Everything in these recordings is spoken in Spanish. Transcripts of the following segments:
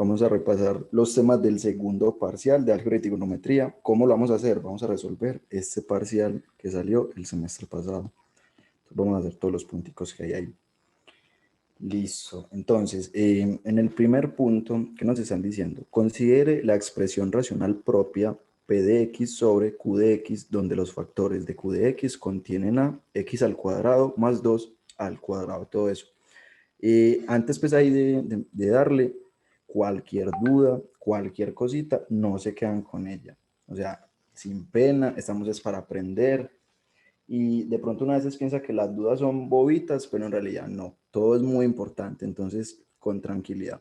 vamos a repasar los temas del segundo parcial de álgebra y trigonometría. ¿Cómo lo vamos a hacer? Vamos a resolver este parcial que salió el semestre pasado. Entonces, vamos a hacer todos los punticos que hay ahí. Listo. Entonces, en el primer punto, ¿qué nos están diciendo? Considere la expresión racional propia P de X sobre Q de X, donde los factores de Q de X contienen a X al cuadrado más 2 al cuadrado, todo eso. Antes pues ahí de darle cualquier duda, cualquier cosita, no se quedan con ella. O sea, sin pena, estamos es para aprender. Y de pronto una vez piensa que las dudas son bobitas, pero en realidad no. Todo es muy importante, entonces con tranquilidad.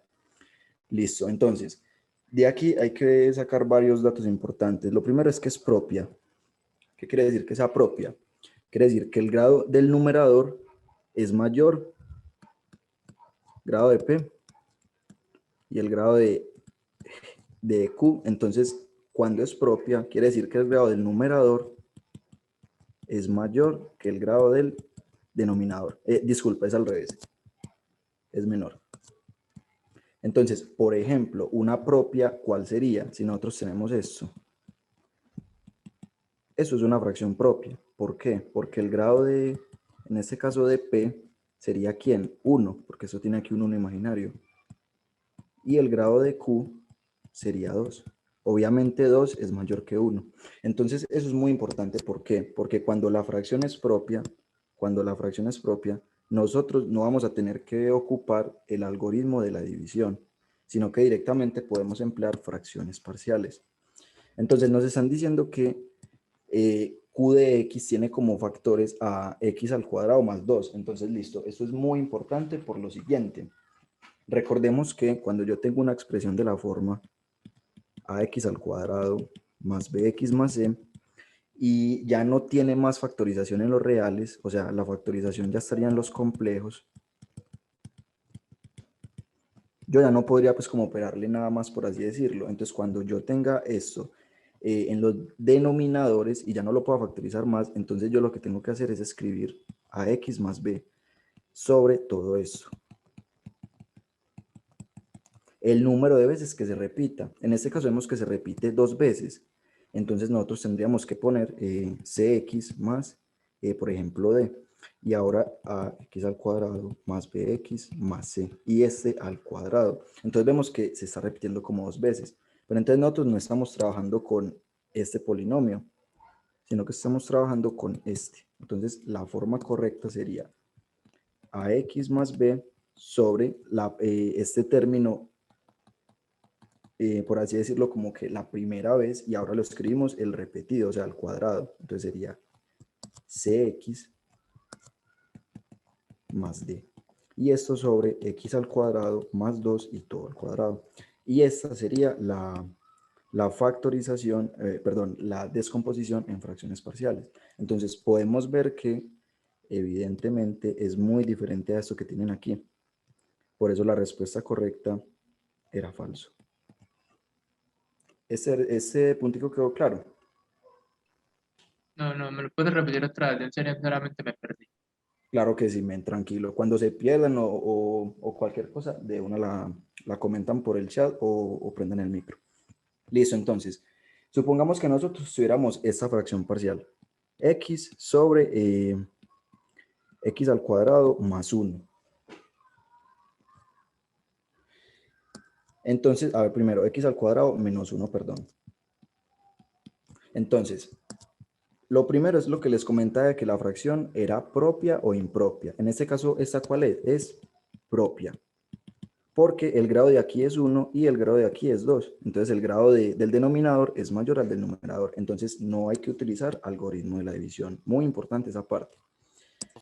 Listo, entonces, de aquí hay que sacar varios datos importantes. Lo primero es que es propia. ¿Qué quiere decir que sea propia? Quiere decir que el grado del numerador es mayor, grado de P, y el grado de Q. Entonces, cuando es propia, quiere decir que el grado del numerador es mayor que el grado del denominador. Disculpa, es al revés. Es menor. Entonces, por ejemplo, una propia, ¿cuál sería? Si nosotros tenemos esto. Eso es una fracción propia. ¿Por qué? Porque el grado en este caso de P, sería ¿quién? 1, porque eso tiene aquí un 1 imaginario. Y el grado de Q sería 2. Obviamente 2 es mayor que 1. Entonces, eso es muy importante. ¿Por qué? Porque cuando la fracción es propia, nosotros no vamos a tener que ocupar el algoritmo de la división, sino que directamente podemos emplear fracciones parciales. Entonces, nos están diciendo que Q de X tiene como factores a X al cuadrado más 2. Entonces, listo. Esto es muy importante por lo siguiente. Recordemos que cuando yo tengo una expresión de la forma ax al cuadrado más bx más c, y ya no tiene más factorización en los reales, o sea, la factorización ya estaría en los complejos, yo ya no podría pues como operarle nada más, por así decirlo. Entonces cuando yo tenga esto en los denominadores y ya no lo puedo factorizar más, entonces yo lo que tengo que hacer es escribir ax más b sobre todo esto. El número de veces que se repita. En este caso vemos que se repite 2 veces. Entonces nosotros tendríamos que poner cx más, por ejemplo, d. Y ahora ax al cuadrado más bx más c. Y este al cuadrado. Entonces vemos que se está repitiendo como 2 veces. Pero entonces nosotros no estamos trabajando con este polinomio, sino que estamos trabajando con este. Entonces la forma correcta sería ax más b sobre este término, por así decirlo, como que la primera vez, y ahora lo escribimos el repetido, o sea, al cuadrado. Entonces sería cx más d. Y esto sobre x al cuadrado más 2 y todo al cuadrado. Y esta sería la factorización, perdón, la descomposición en fracciones parciales. Entonces podemos ver que evidentemente es muy diferente a esto que tienen aquí. Por eso la respuesta correcta era falso. Este puntico quedó claro. No, me lo puedes repetir otra vez. Yo sinceramente me perdí. Claro que sí, men, tranquilo. Cuando se pierdan o cualquier cosa, de una la comentan por el chat o prendan el micro. Listo, entonces, supongamos que nosotros tuviéramos esta fracción parcial. X sobre X al cuadrado más 1. Entonces, a ver, primero, X al cuadrado menos 1, perdón. Entonces, lo primero es lo que les comentaba de que la fracción era propia o impropia. En este caso, ¿esta cuál es? Es propia. Porque el grado de aquí es 1 y el grado de aquí es 2. Entonces el grado del denominador es mayor al del numerador. Entonces no hay que utilizar algoritmo de la división. Muy importante esa parte.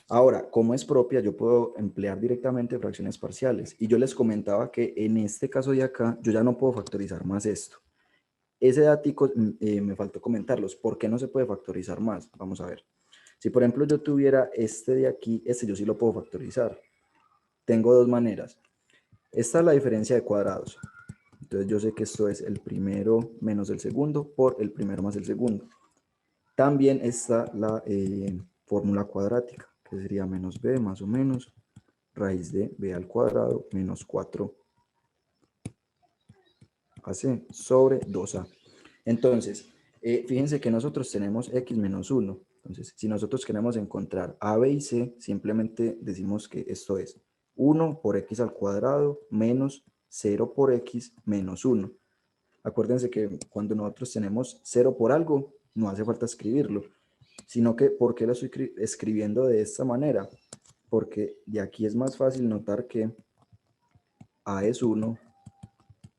Ahora, como es propia, yo puedo emplear directamente fracciones parciales. Y yo les comentaba que en este caso de acá, yo ya no puedo factorizar más esto. Ese datico me faltó comentarlos. ¿Por qué no se puede factorizar más? Vamos a ver. Si por ejemplo yo tuviera este de aquí, este yo sí lo puedo factorizar. Tengo dos maneras. Esta es la diferencia de cuadrados. Entonces yo sé que esto es el primero menos el segundo por el primero más el segundo. También está la fórmula cuadrática, que sería menos b más o menos raíz de b al cuadrado menos 4 AC sobre 2A. Entonces, fíjense que nosotros tenemos X menos 1. Entonces, si nosotros queremos encontrar A, B y C, simplemente decimos que esto es 1 por X al cuadrado menos 0 por X menos 1. Acuérdense que cuando nosotros tenemos 0 por algo, no hace falta escribirlo, sino que, ¿por qué lo estoy escribiendo de esta manera? Porque de aquí es más fácil notar que A es 1,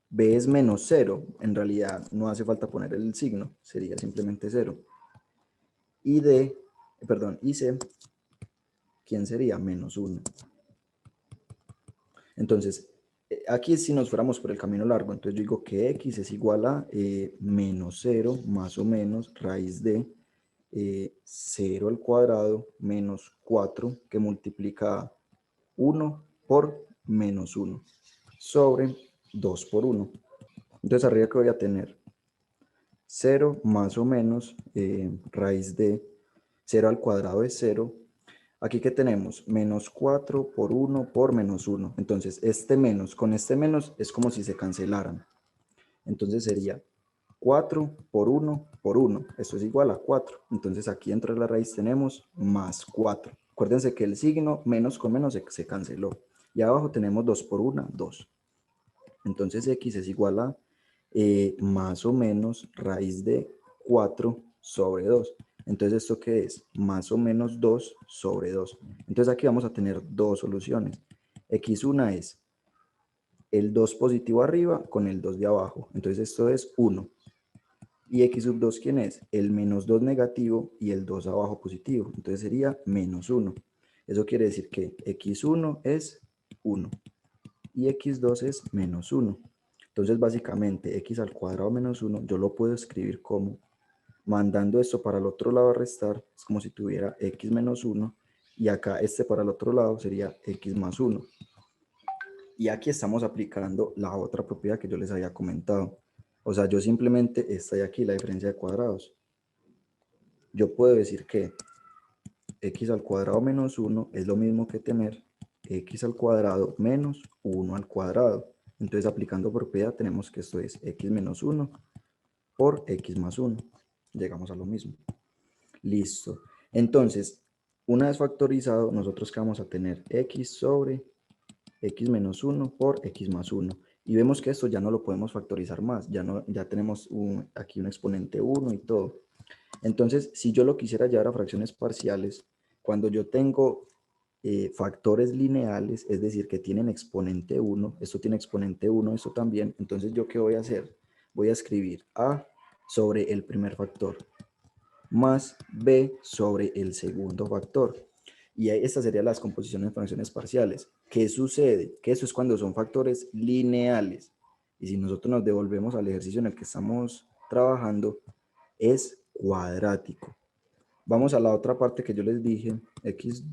B es menos 0. En realidad no hace falta poner el signo, sería simplemente 0. Y y C, ¿quién sería? Menos 1. Entonces, aquí si nos fuéramos por el camino largo, entonces yo digo que X es igual a menos 0 más o menos raíz de 0 al cuadrado menos 4 que multiplica 1 por menos 1 sobre 2 por 1. Entonces arriba que voy a tener 0 más o menos raíz de 0 al cuadrado es 0. Aquí que tenemos menos 4 por 1 por menos 1. Entonces este menos con este menos es como si se cancelaran. Entonces sería 4 por 1 por 1. Esto es igual a 4. Entonces aquí dentro de la raíz tenemos más 4. Acuérdense que el signo menos con menos se canceló. Y abajo tenemos 2 por 1, 2. Entonces X es igual a más o menos raíz de 4 sobre 2. Entonces, ¿esto qué es? Más o menos 2 sobre 2. Entonces aquí vamos a tener dos soluciones. X1 es el 2 positivo arriba con el 2 de abajo. Entonces esto es 1. Y X sub 2, ¿quién es? El menos 2 negativo y el 2 abajo positivo. Entonces sería menos 1. Eso quiere decir que X1 es 1 y X2 es menos 1. Entonces básicamente X al cuadrado menos 1 yo lo puedo escribir como, mandando esto para el otro lado a restar, es como si tuviera X menos 1 y acá este para el otro lado sería X más 1. Y aquí estamos aplicando la otra propiedad que yo les había comentado. O sea, yo simplemente, esta de aquí, la diferencia de cuadrados. Yo puedo decir que X al cuadrado menos 1 es lo mismo que tener X al cuadrado menos 1 al cuadrado. Entonces, aplicando propiedad, tenemos que esto es X menos 1 por X más 1. Llegamos a lo mismo. Listo. Entonces, una vez factorizado, nosotros que vamos a tener X sobre X menos 1 por X más 1. Y vemos que esto ya no lo podemos factorizar más. Ya tenemos aquí un exponente 1 y todo. Entonces, si yo lo quisiera llevar a fracciones parciales, cuando yo tengo factores lineales, es decir, que tienen exponente 1, esto tiene exponente 1, esto también, entonces yo ¿qué voy a hacer? Voy a escribir A sobre el primer factor más B sobre el segundo factor. Y estas serían las composiciones de fracciones parciales. ¿Qué sucede? Que eso es cuando son factores lineales. Y si nosotros nos devolvemos al ejercicio en el que estamos trabajando, es cuadrático. Vamos a la otra parte que yo les dije, x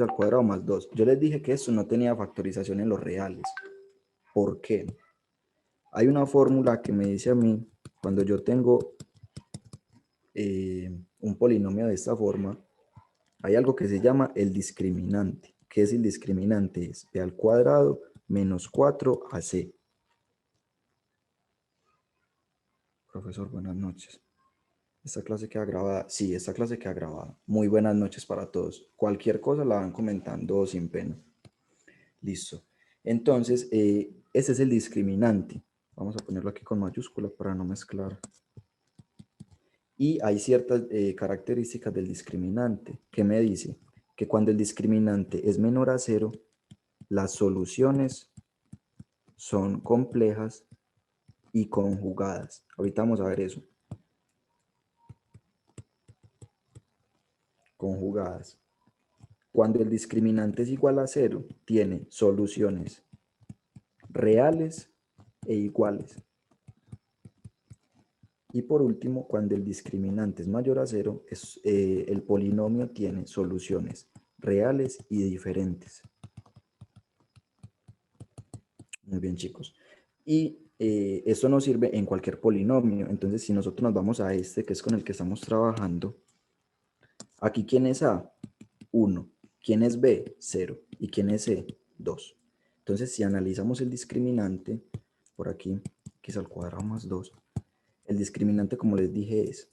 al cuadrado más 2. Yo les dije que esto no tenía factorización en los reales. ¿Por qué? Hay una fórmula que me dice a mí, cuando yo tengo un polinomio de esta forma, hay algo que se llama el discriminante. ¿Qué es el discriminante? Es b al cuadrado menos 4ac. Profesor, buenas noches. ¿Esta clase queda grabada? Sí, esta clase queda grabada. Muy buenas noches para todos. Cualquier cosa la van comentando sin pena. Listo. Entonces, ese es el discriminante. Vamos a ponerlo aquí con mayúscula para no mezclar. Y hay ciertas características del discriminante. ¿Qué me dice? Que cuando el discriminante es menor a 0, las soluciones son complejas y conjugadas. Ahorita vamos a ver eso. Conjugadas. Cuando el discriminante es igual a 0, tiene soluciones reales e iguales. Y por último, cuando el discriminante es mayor a 0, el polinomio tiene soluciones reales y diferentes. Muy bien, chicos. Y esto nos sirve en cualquier polinomio. Entonces, si nosotros nos vamos a este, que es con el que estamos trabajando, aquí, ¿quién es A? 1. ¿Quién es B? 0. ¿Y quién es C? 2. Entonces, si analizamos el discriminante, por aquí, x al cuadrado más 2. El discriminante, como les dije, es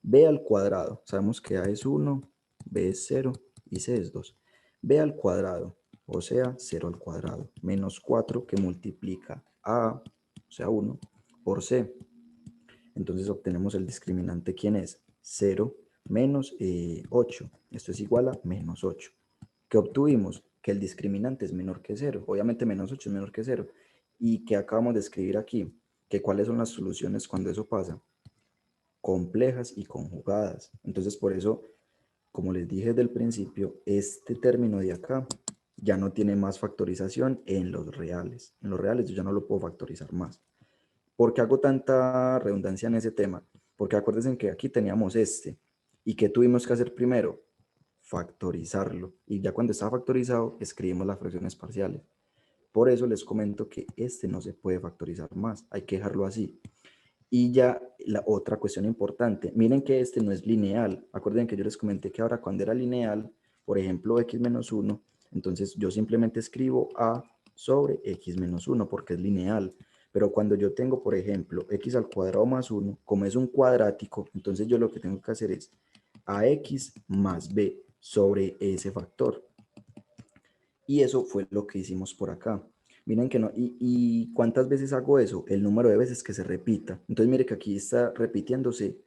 b al cuadrado. Sabemos que a es 1, b es 0 y c es 2. b al cuadrado, o sea, 0 al cuadrado, menos 4 que multiplica a, o sea, 1, por c. Entonces obtenemos el discriminante, ¿quién es? 0 menos 8. Esto es igual a menos 8. ¿Qué obtuvimos? Que el discriminante es menor que 0. Obviamente menos 8 es menor que 0. ¿Y qué acabamos de escribir aquí? Que cuáles son las soluciones cuando eso pasa. Complejas y conjugadas. Entonces por eso, como les dije desde el principio, este término de acá ya no tiene más factorización en los reales. En los reales yo ya no lo puedo factorizar más. ¿Por qué hago tanta redundancia en ese tema? Porque acuérdense que aquí teníamos este. ¿Y qué tuvimos que hacer primero? Factorizarlo. Y ya cuando está factorizado, escribimos las fracciones parciales. Por eso les comento que este no se puede factorizar más. Hay que dejarlo así. Y ya la otra cuestión importante. Miren que este no es lineal. Acuérdense que yo les comenté que ahora cuando era lineal, por ejemplo, x menos 1, entonces yo simplemente escribo a sobre x menos 1 porque es lineal. Pero cuando yo tengo, por ejemplo, x al cuadrado más 1, como es un cuadrático, entonces yo lo que tengo que hacer es ax más b sobre ese factor. Y eso fue lo que hicimos por acá. Miren que no, y ¿cuántas veces hago eso? El número de veces que se repita. Entonces mire que aquí está repitiéndose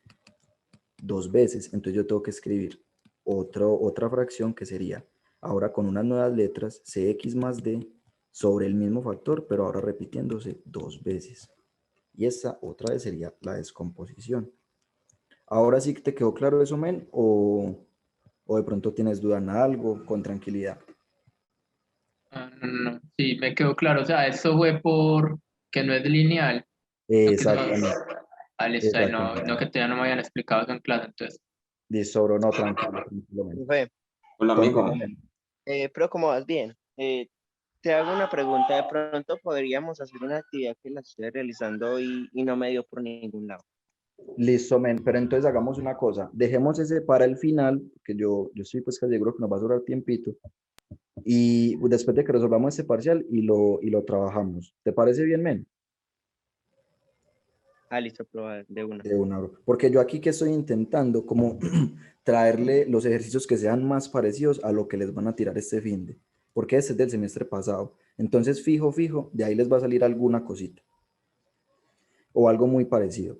2 veces, entonces yo tengo que escribir otra fracción que sería, ahora con unas nuevas letras, cx más d sobre el mismo factor, pero ahora repitiéndose 2 veces. Y esta otra vez sería la descomposición. Ahora sí que te quedó claro eso, men, o de pronto tienes duda en algo, con tranquilidad. No. Sí, me quedó claro. O sea, esto fue por que no es lineal. No, que no, Exactamente, listo, no exactamente. que todavía no me habían explicado eso en clase, entonces. Listo, bro, no, tranquilo, tranquilo, men. Profe, Hola amigo, Contame, men. pero ¿cómo vas? Bien. Te hago una pregunta. De pronto podríamos hacer una actividad que la estoy realizando y no me dio por ningún lado. Listo, men. Pero entonces hagamos una cosa. Dejemos ese para el final, que yo estoy pues casi seguro que nos va a durar tiempito. Y después de que resolvamos este parcial y lo trabajamos. ¿Te parece bien, men? Ah, listo, probar de una. De una, bro. Porque yo aquí que estoy intentando como traerle los ejercicios que sean más parecidos a lo que les van a tirar este finde. Porque este es del semestre pasado. Entonces, fijo, de ahí les va a salir alguna cosita. O algo muy parecido.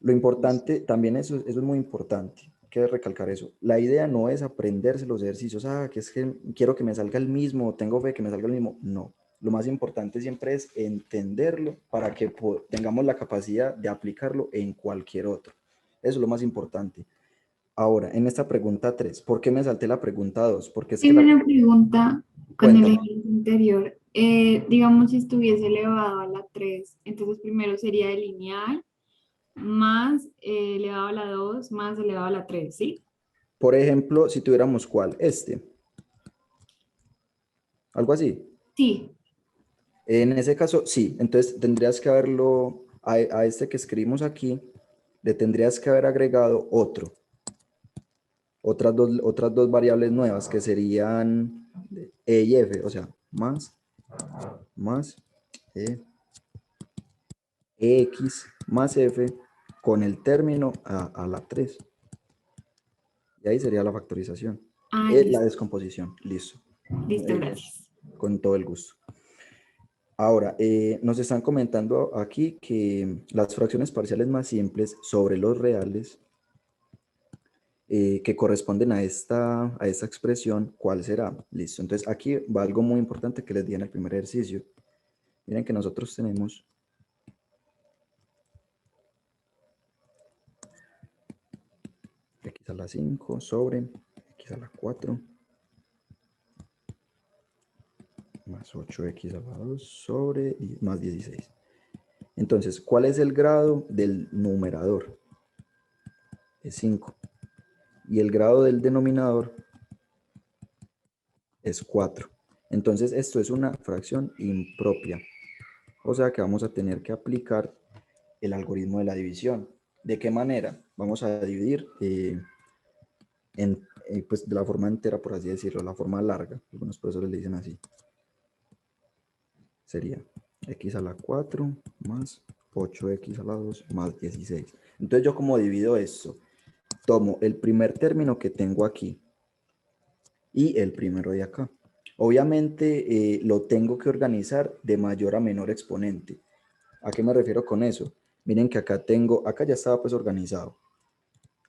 Lo importante, también eso es muy importante, hay que recalcar eso. La idea no es aprenderse los ejercicios, que es que quiero que me salga el mismo, tengo fe que me salga el mismo. No, lo más importante siempre es entenderlo para que tengamos la capacidad de aplicarlo en cualquier otro. Eso es lo más importante. Ahora, en esta pregunta 3, ¿por qué me salté la pregunta 2? Porque es que Tengo una pregunta con el Cuéntame. ejemplo anterior. Digamos, si estuviese elevado a la 3, entonces primero sería el lineal más elevado a la 2 más elevado a la 3, ¿sí? Por ejemplo, si tuviéramos ¿cuál? Algo así. Sí. En ese caso, sí. Entonces tendrías que haberlo, a este que escribimos aquí, le tendrías que haber agregado otras dos variables nuevas que serían E y F, o sea, más EX más F con el término a la 3. Y ahí sería la factorización. Ah, La listo. descomposición, listo. Listo, gracias. Con todo el gusto. Ahora, nos están comentando aquí que las fracciones parciales más simples sobre los reales que corresponden a esta expresión, ¿cuál será? Listo. Entonces, aquí va algo muy importante que les di en el primer ejercicio. Miren que nosotros tenemos x a la 5 sobre x a la 4 más 8x a la 2 sobre más 16. Entonces, ¿cuál es el grado del numerador? Es 5. Y el grado del denominador es 4. Entonces, esto es una fracción impropia. O sea que vamos a tener que aplicar el algoritmo de la división. ¿De qué manera? Vamos a dividir pues de la forma entera, por así decirlo, la forma larga. Algunos profesores le dicen así. Sería x a la 4 más 8x a la 2 más 16. Entonces yo como divido esto, tomo el primer término que tengo aquí y el primero de acá. Obviamente lo tengo que organizar de mayor a menor exponente. ¿A qué me refiero con eso? Miren que acá ya estaba pues organizado.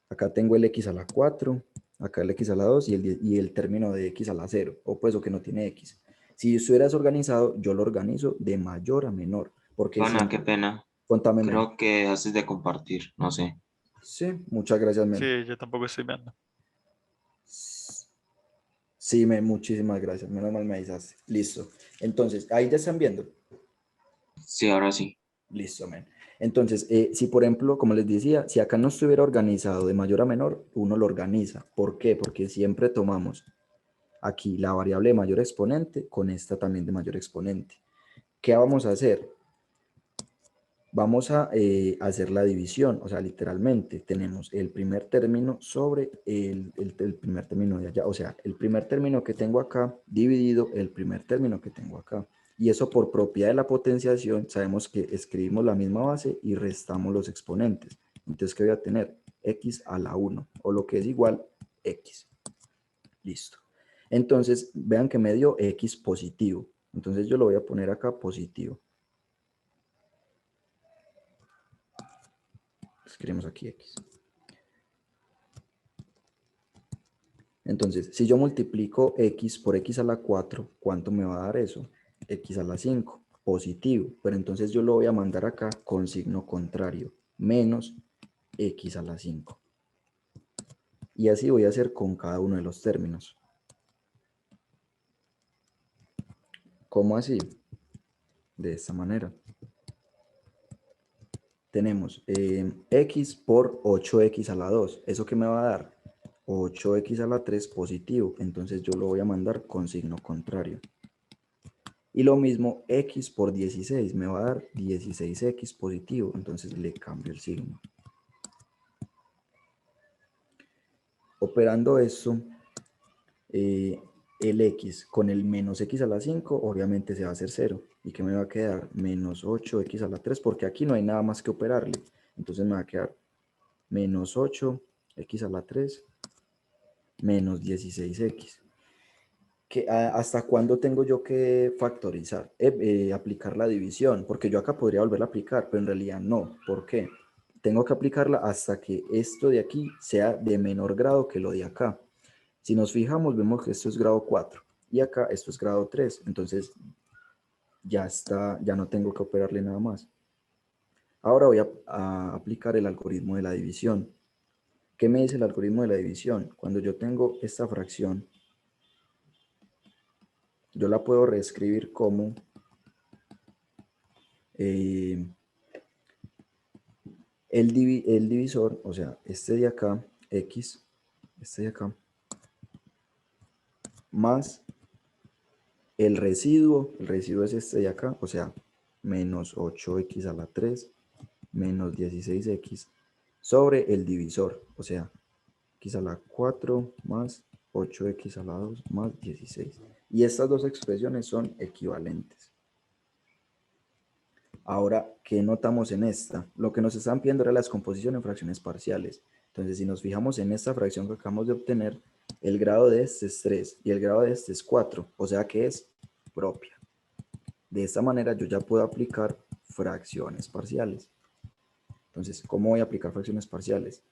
Acá tengo el x a la 4, acá el x a la 2 y el término de x a la 0, o pues o que no tiene x. Si estuviera desorganizado, yo lo organizo de mayor a menor, porque Pana, qué siempre, pena. contame, men. Creo que haces de compartir, no sé. Sí, muchas gracias, men. Sí, yo tampoco estoy viendo. Sí, men, muchísimas gracias, menos mal me avisaste. Listo. Entonces, ahí ya están viendo. Sí, ahora sí. Listo, men. Entonces, si por ejemplo, como les decía, si acá no estuviera organizado de mayor a menor, uno lo organiza. ¿Por qué? Porque siempre tomamos aquí la variable de mayor exponente con esta también de mayor exponente. ¿Qué vamos a hacer? Vamos a hacer la división, o sea, literalmente tenemos el primer término sobre el primer término de allá, o sea, el primer término que tengo acá dividido el primer término que tengo acá. Y eso por propiedad de la potenciación, sabemos que escribimos la misma base y restamos los exponentes. Entonces, ¿qué voy a tener? X a la 1, o lo que es igual, X. Listo. Entonces, vean que me dio X positivo. Entonces, yo lo voy a poner acá positivo. Escribimos aquí X. Entonces, si yo multiplico X por X a la 4, ¿cuánto me va a dar eso? X a la 5, positivo. Pero entonces yo lo voy a mandar acá con signo contrario, menos X a la 5. Y así voy a hacer con cada uno de los términos. ¿Cómo así? De esta manera. Tenemos X por 8X a la 2. ¿Eso qué me va a dar? 8X a la 3 positivo. Entonces yo lo voy a mandar con signo contrario. Y lo mismo, X por 16 me va a dar 16X positivo. Entonces le cambio el signo. Operando esto, el X con el menos X a la 5 obviamente se va a hacer 0. ¿Y qué me va a quedar? Menos 8X a la 3, porque aquí no hay nada más que operarle. Entonces me va a quedar menos 8X a la 3 menos 16X. ¿Hasta cuándo tengo yo que factorizar? Aplicar la división, porque yo acá podría volver a aplicar, pero en realidad no. ¿Por qué? Tengo que aplicarla hasta que esto de aquí sea de menor grado que lo de acá. Si nos fijamos, vemos que esto es grado 4 y acá esto es grado 3. Entonces ya está, ya no tengo que operarle nada más. Ahora voy a aplicar el algoritmo de la división. ¿Qué me dice el algoritmo de la división? Cuando yo tengo esta fracción, yo la puedo reescribir como el divisor, o sea, este de acá, X, este de acá, más el residuo es este de acá, o sea, menos 8X a la 3, menos 16X, sobre el divisor, o sea, X a la 4 más 8X a la 2 más 16. Y estas dos expresiones son equivalentes. Ahora, ¿qué notamos en esta? Lo que nos están pidiendo era la descomposición en fracciones parciales. Entonces, si nos fijamos en esta fracción que acabamos de obtener, el grado de este es 3 y el grado de este es 4, o sea que es propia. De esta manera yo ya puedo aplicar fracciones parciales. Entonces, ¿cómo voy a aplicar fracciones parciales?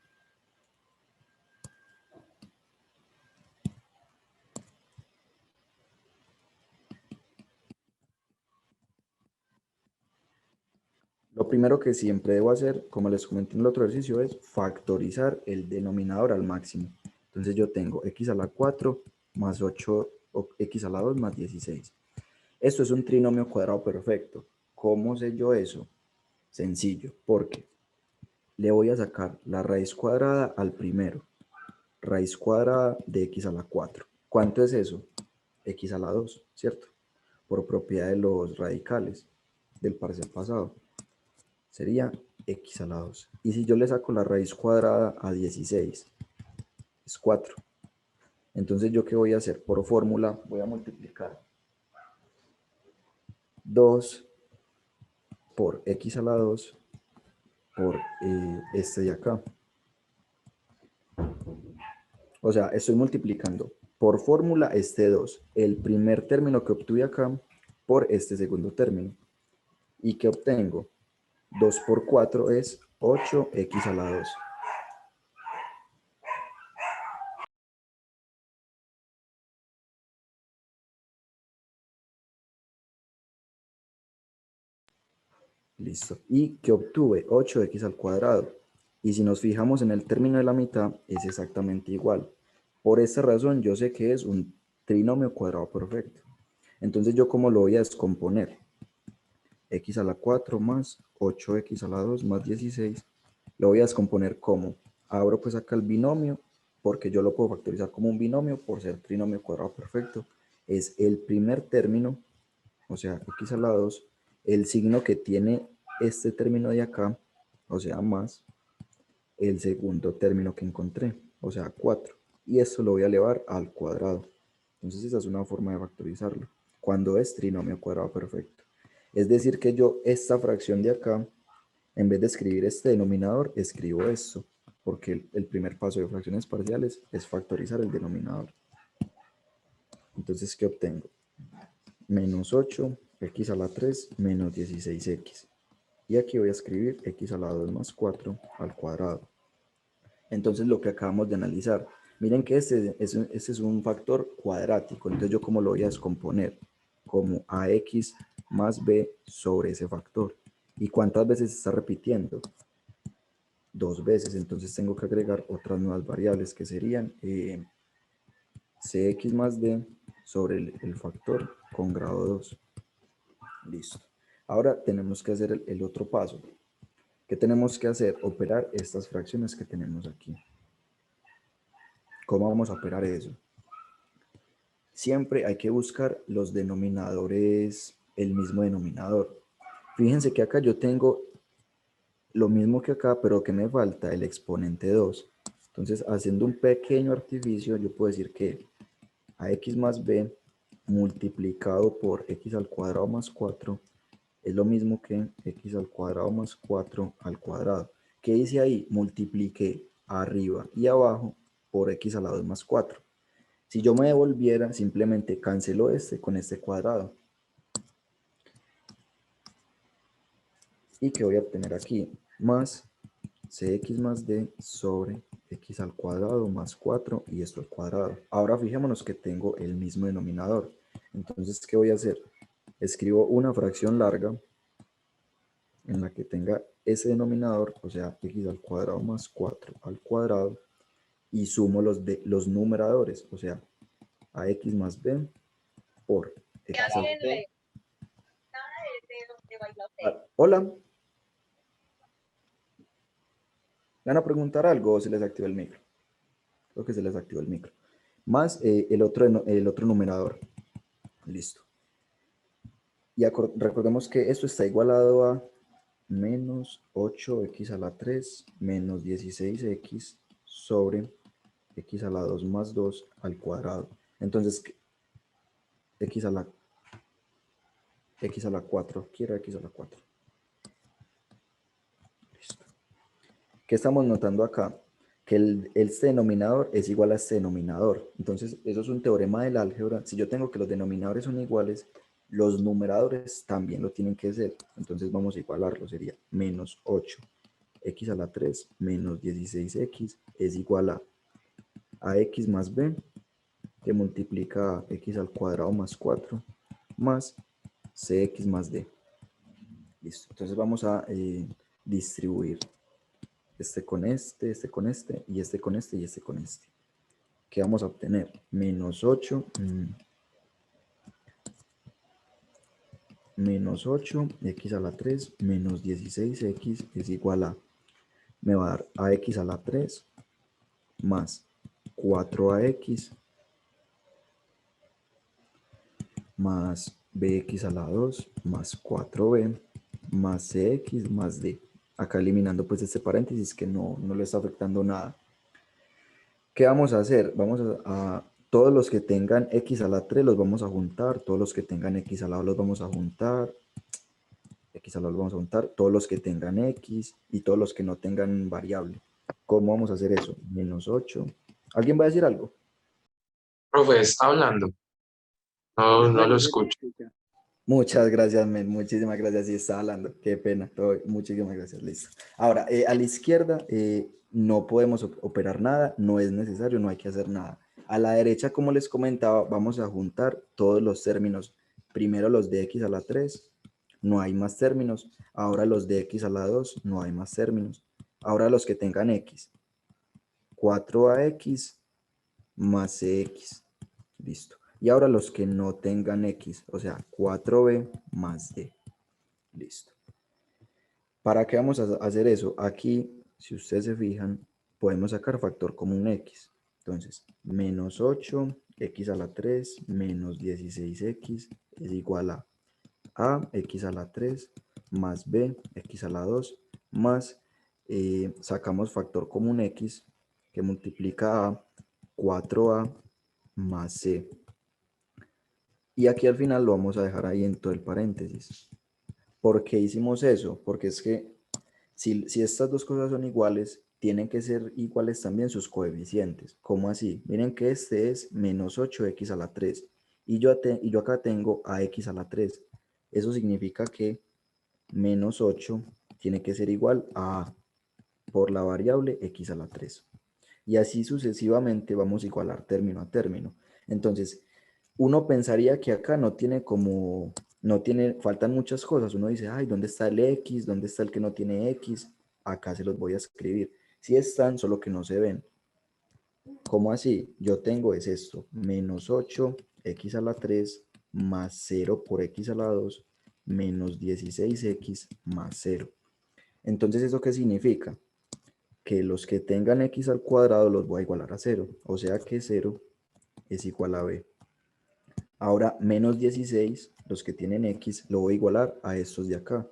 Lo primero que siempre debo hacer, como les comenté en el otro ejercicio, es factorizar el denominador al máximo. Entonces yo tengo x a la 4 más 8, o x a la 2 más 16. Esto es un trinomio cuadrado perfecto. ¿Cómo sé yo eso? Sencillo, porque le voy a sacar la raíz cuadrada al primero. Raíz cuadrada de x a la 4. ¿Cuánto es eso? X a la 2, ¿cierto? Por propiedad de los radicales del parcial pasado. Sería x a la 2. Y si yo le saco la raíz cuadrada a 16, es 4. Entonces, ¿yo qué voy a hacer? Por fórmula voy a multiplicar 2 por x a la 2 por este de acá. O sea, estoy multiplicando por fórmula este 2, el primer término que obtuve acá, por este segundo término. ¿Y qué obtengo? 2 por 4 es 8x a la 2. Listo. ¿Y qué obtuve? 8x al cuadrado. Y si nos fijamos en el término de la mitad, es exactamente igual. Por esta razón, yo sé que es un trinomio cuadrado perfecto. Entonces, ¿yo cómo lo voy a descomponer? X a la 4 más 8x a la 2 más 16. Lo voy a descomponer como, abro pues acá el binomio, porque yo lo puedo factorizar como un binomio por ser trinomio cuadrado perfecto. Es el primer término, o sea, x a la 2, el signo que tiene este término de acá, o sea, más el segundo término que encontré, o sea, 4. Y esto lo voy a elevar al cuadrado. Entonces esa es una forma de factorizarlo, cuando es trinomio cuadrado perfecto. Es decir que yo esta fracción de acá, en vez de escribir este denominador, escribo esto, porque el primer paso de fracciones parciales es factorizar el denominador. Entonces, ¿qué obtengo? Menos 8x a la 3 menos 16x. Y aquí voy a escribir x a la 2 más 4 al cuadrado. Entonces, lo que acabamos de analizar, miren que este es un factor cuadrático. Entonces, ¿yo cómo lo voy a descomponer? Como ax más b sobre ese factor. ¿Y cuántas veces se está repitiendo? 2 veces. Entonces, tengo que agregar otras nuevas variables que serían cx más d sobre el factor con grado 2. Listo. Ahora tenemos que hacer el otro paso. ¿Qué tenemos que hacer? Operar estas fracciones que tenemos aquí. ¿Cómo vamos a operar eso? Siempre hay que buscar los denominadores, el mismo denominador. Fíjense que acá yo tengo lo mismo que acá, pero que me falta el exponente 2. Entonces, haciendo un pequeño artificio, yo puedo decir que ax más b multiplicado por x al cuadrado más 4 es lo mismo que x al cuadrado más 4 al cuadrado. ¿Qué hice ahí? Multipliqué arriba y abajo por x a la 2 más 4. Si yo me devolviera, simplemente cancelo este con este cuadrado. ¿Y qué voy a obtener aquí? Más cx más d sobre x al cuadrado más 4 y esto al cuadrado. Ahora fijémonos que tengo el mismo denominador. Entonces, ¿qué voy a hacer? Escribo una fracción larga en la que tenga ese denominador, o sea, x al cuadrado más 4 al cuadrado, y sumo los numeradores, o sea, ax más b por x al... Hola. ¿Van a preguntar algo o se les activa el micro? Creo que se les activó el micro. Más el otro numerador. Listo. Y recordemos que esto está igualado a menos 8x a la 3 menos 16x sobre x a la 2 más 2 al cuadrado. Entonces, x a la 4. Quiero x a la 4. Listo. ¿Qué estamos notando acá? Que este denominador es igual a este denominador. Entonces, eso es un teorema del álgebra. Si yo tengo que los denominadores son iguales, los numeradores también lo tienen que ser. Entonces, vamos a igualarlo. Sería menos 8x a la 3 menos 16x es igual a x más b, que multiplica a x al cuadrado más 4, más cx más d. Listo. Entonces, vamos a distribuir este con este, este con este, y este con este, y este con este. ¿Qué vamos a obtener? Menos 8, menos 8, x a la 3, menos 16x es igual a, me va a dar ax a la 3, más 4ax, más bx a la 2, más 4b, más cx, más d. Acá eliminando pues este paréntesis que no le está afectando nada. ¿Qué vamos a hacer? Vamos a todos los que tengan x a la 3 los vamos a juntar, todos los que tengan x a la 2 los vamos a juntar. X a la 2 vamos a juntar todos los que tengan X y todos los que no tengan variable. ¿Cómo vamos a hacer eso? Menos 8. ¿Alguien va a decir algo? Profe, está hablando. No lo escucho. Muchas gracias, men. Muchísimas gracias. Sí, está hablando. Qué pena. Muchísimas gracias. Listo. Ahora, a la izquierda no podemos operar nada, no es necesario, no hay que hacer nada. A la derecha, como les comentaba, vamos a juntar todos los términos. Primero los de x a la 3, no hay más términos. Ahora los de x a la 2, no hay más términos. Ahora los que tengan x. 4ax más cx. Listo. Y ahora los que no tengan x, o sea, 4b más d. Listo. ¿Para qué vamos a hacer eso? Aquí, si ustedes se fijan, podemos sacar factor común x. Entonces, menos 8x a la 3 menos 16x es igual a x a la 3 más b, x a la 2 más, sacamos factor común x que multiplica a 4a más c. Y aquí al final lo vamos a dejar ahí en todo el paréntesis. ¿Por qué hicimos eso? Porque es que si estas dos cosas son iguales, tienen que ser iguales también sus coeficientes. ¿Cómo así? Miren que este es menos 8x a la 3 y yo acá tengo a x a la 3. Eso significa que menos 8 tiene que ser igual a por la variable x a la 3. Y así sucesivamente vamos a igualar término a término. Entonces, uno pensaría que acá faltan muchas cosas. Uno dice, ay, ¿dónde está el x? ¿Dónde está el que no tiene x? Acá se los voy a escribir. Sí están, solo que no se ven. ¿Cómo así? Yo tengo es esto, menos 8x a la 3 más 0 por x a la 2 menos 16x más 0. Entonces, ¿eso qué significa? Que los que tengan x al cuadrado los voy a igualar a 0. O sea que 0 es igual a b. Ahora, menos 16, los que tienen x, lo voy a igualar a estos de acá.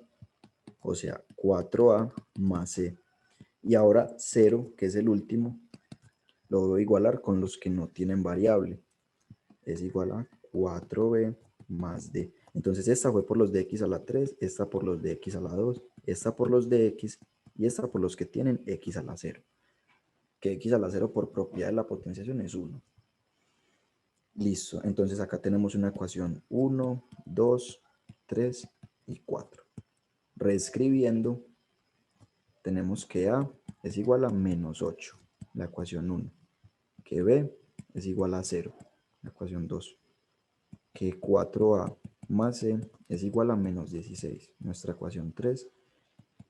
O sea, 4a más c. Y ahora 0, que es el último, lo voy a igualar con los que no tienen variable. Es igual a 4b más d. Entonces esta fue por los de x a la 3, esta por los de x a la 2, esta por los de x y esta por los que tienen x a la 0. Que x a la 0 por propiedad de la potenciación es 1. Listo, entonces acá tenemos una ecuación 1, 2, 3 y 4. Reescribiendo, tenemos que A es igual a menos 8, la ecuación 1. Que B es igual a 0, la ecuación 2. Que 4A más C es igual a menos 16, nuestra ecuación 3.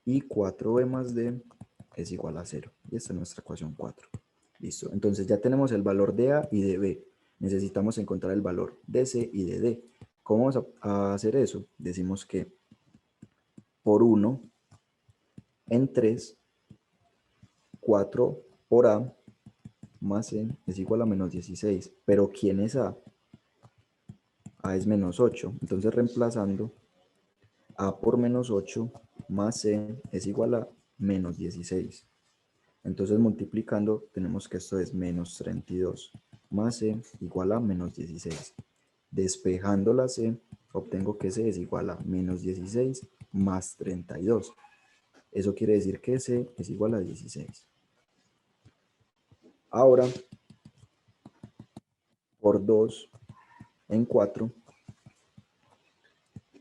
Y 4B más D es igual a 0. Y esta es nuestra ecuación 4. Listo, entonces ya tenemos el valor de A y de B. Necesitamos encontrar el valor de C y de D. ¿Cómo vamos a hacer eso? Decimos que por 1 en 3, 4 por A más C es igual a menos 16. Pero ¿quién es A? A es menos 8. Entonces reemplazando, A por menos 8 más C es igual a menos 16. Entonces multiplicando tenemos que esto es menos 32 más C igual a menos 16. Despejando la C, obtengo que C es igual a menos 16 más 32. Eso quiere decir que C es igual a 16. Ahora, por 2 en 4,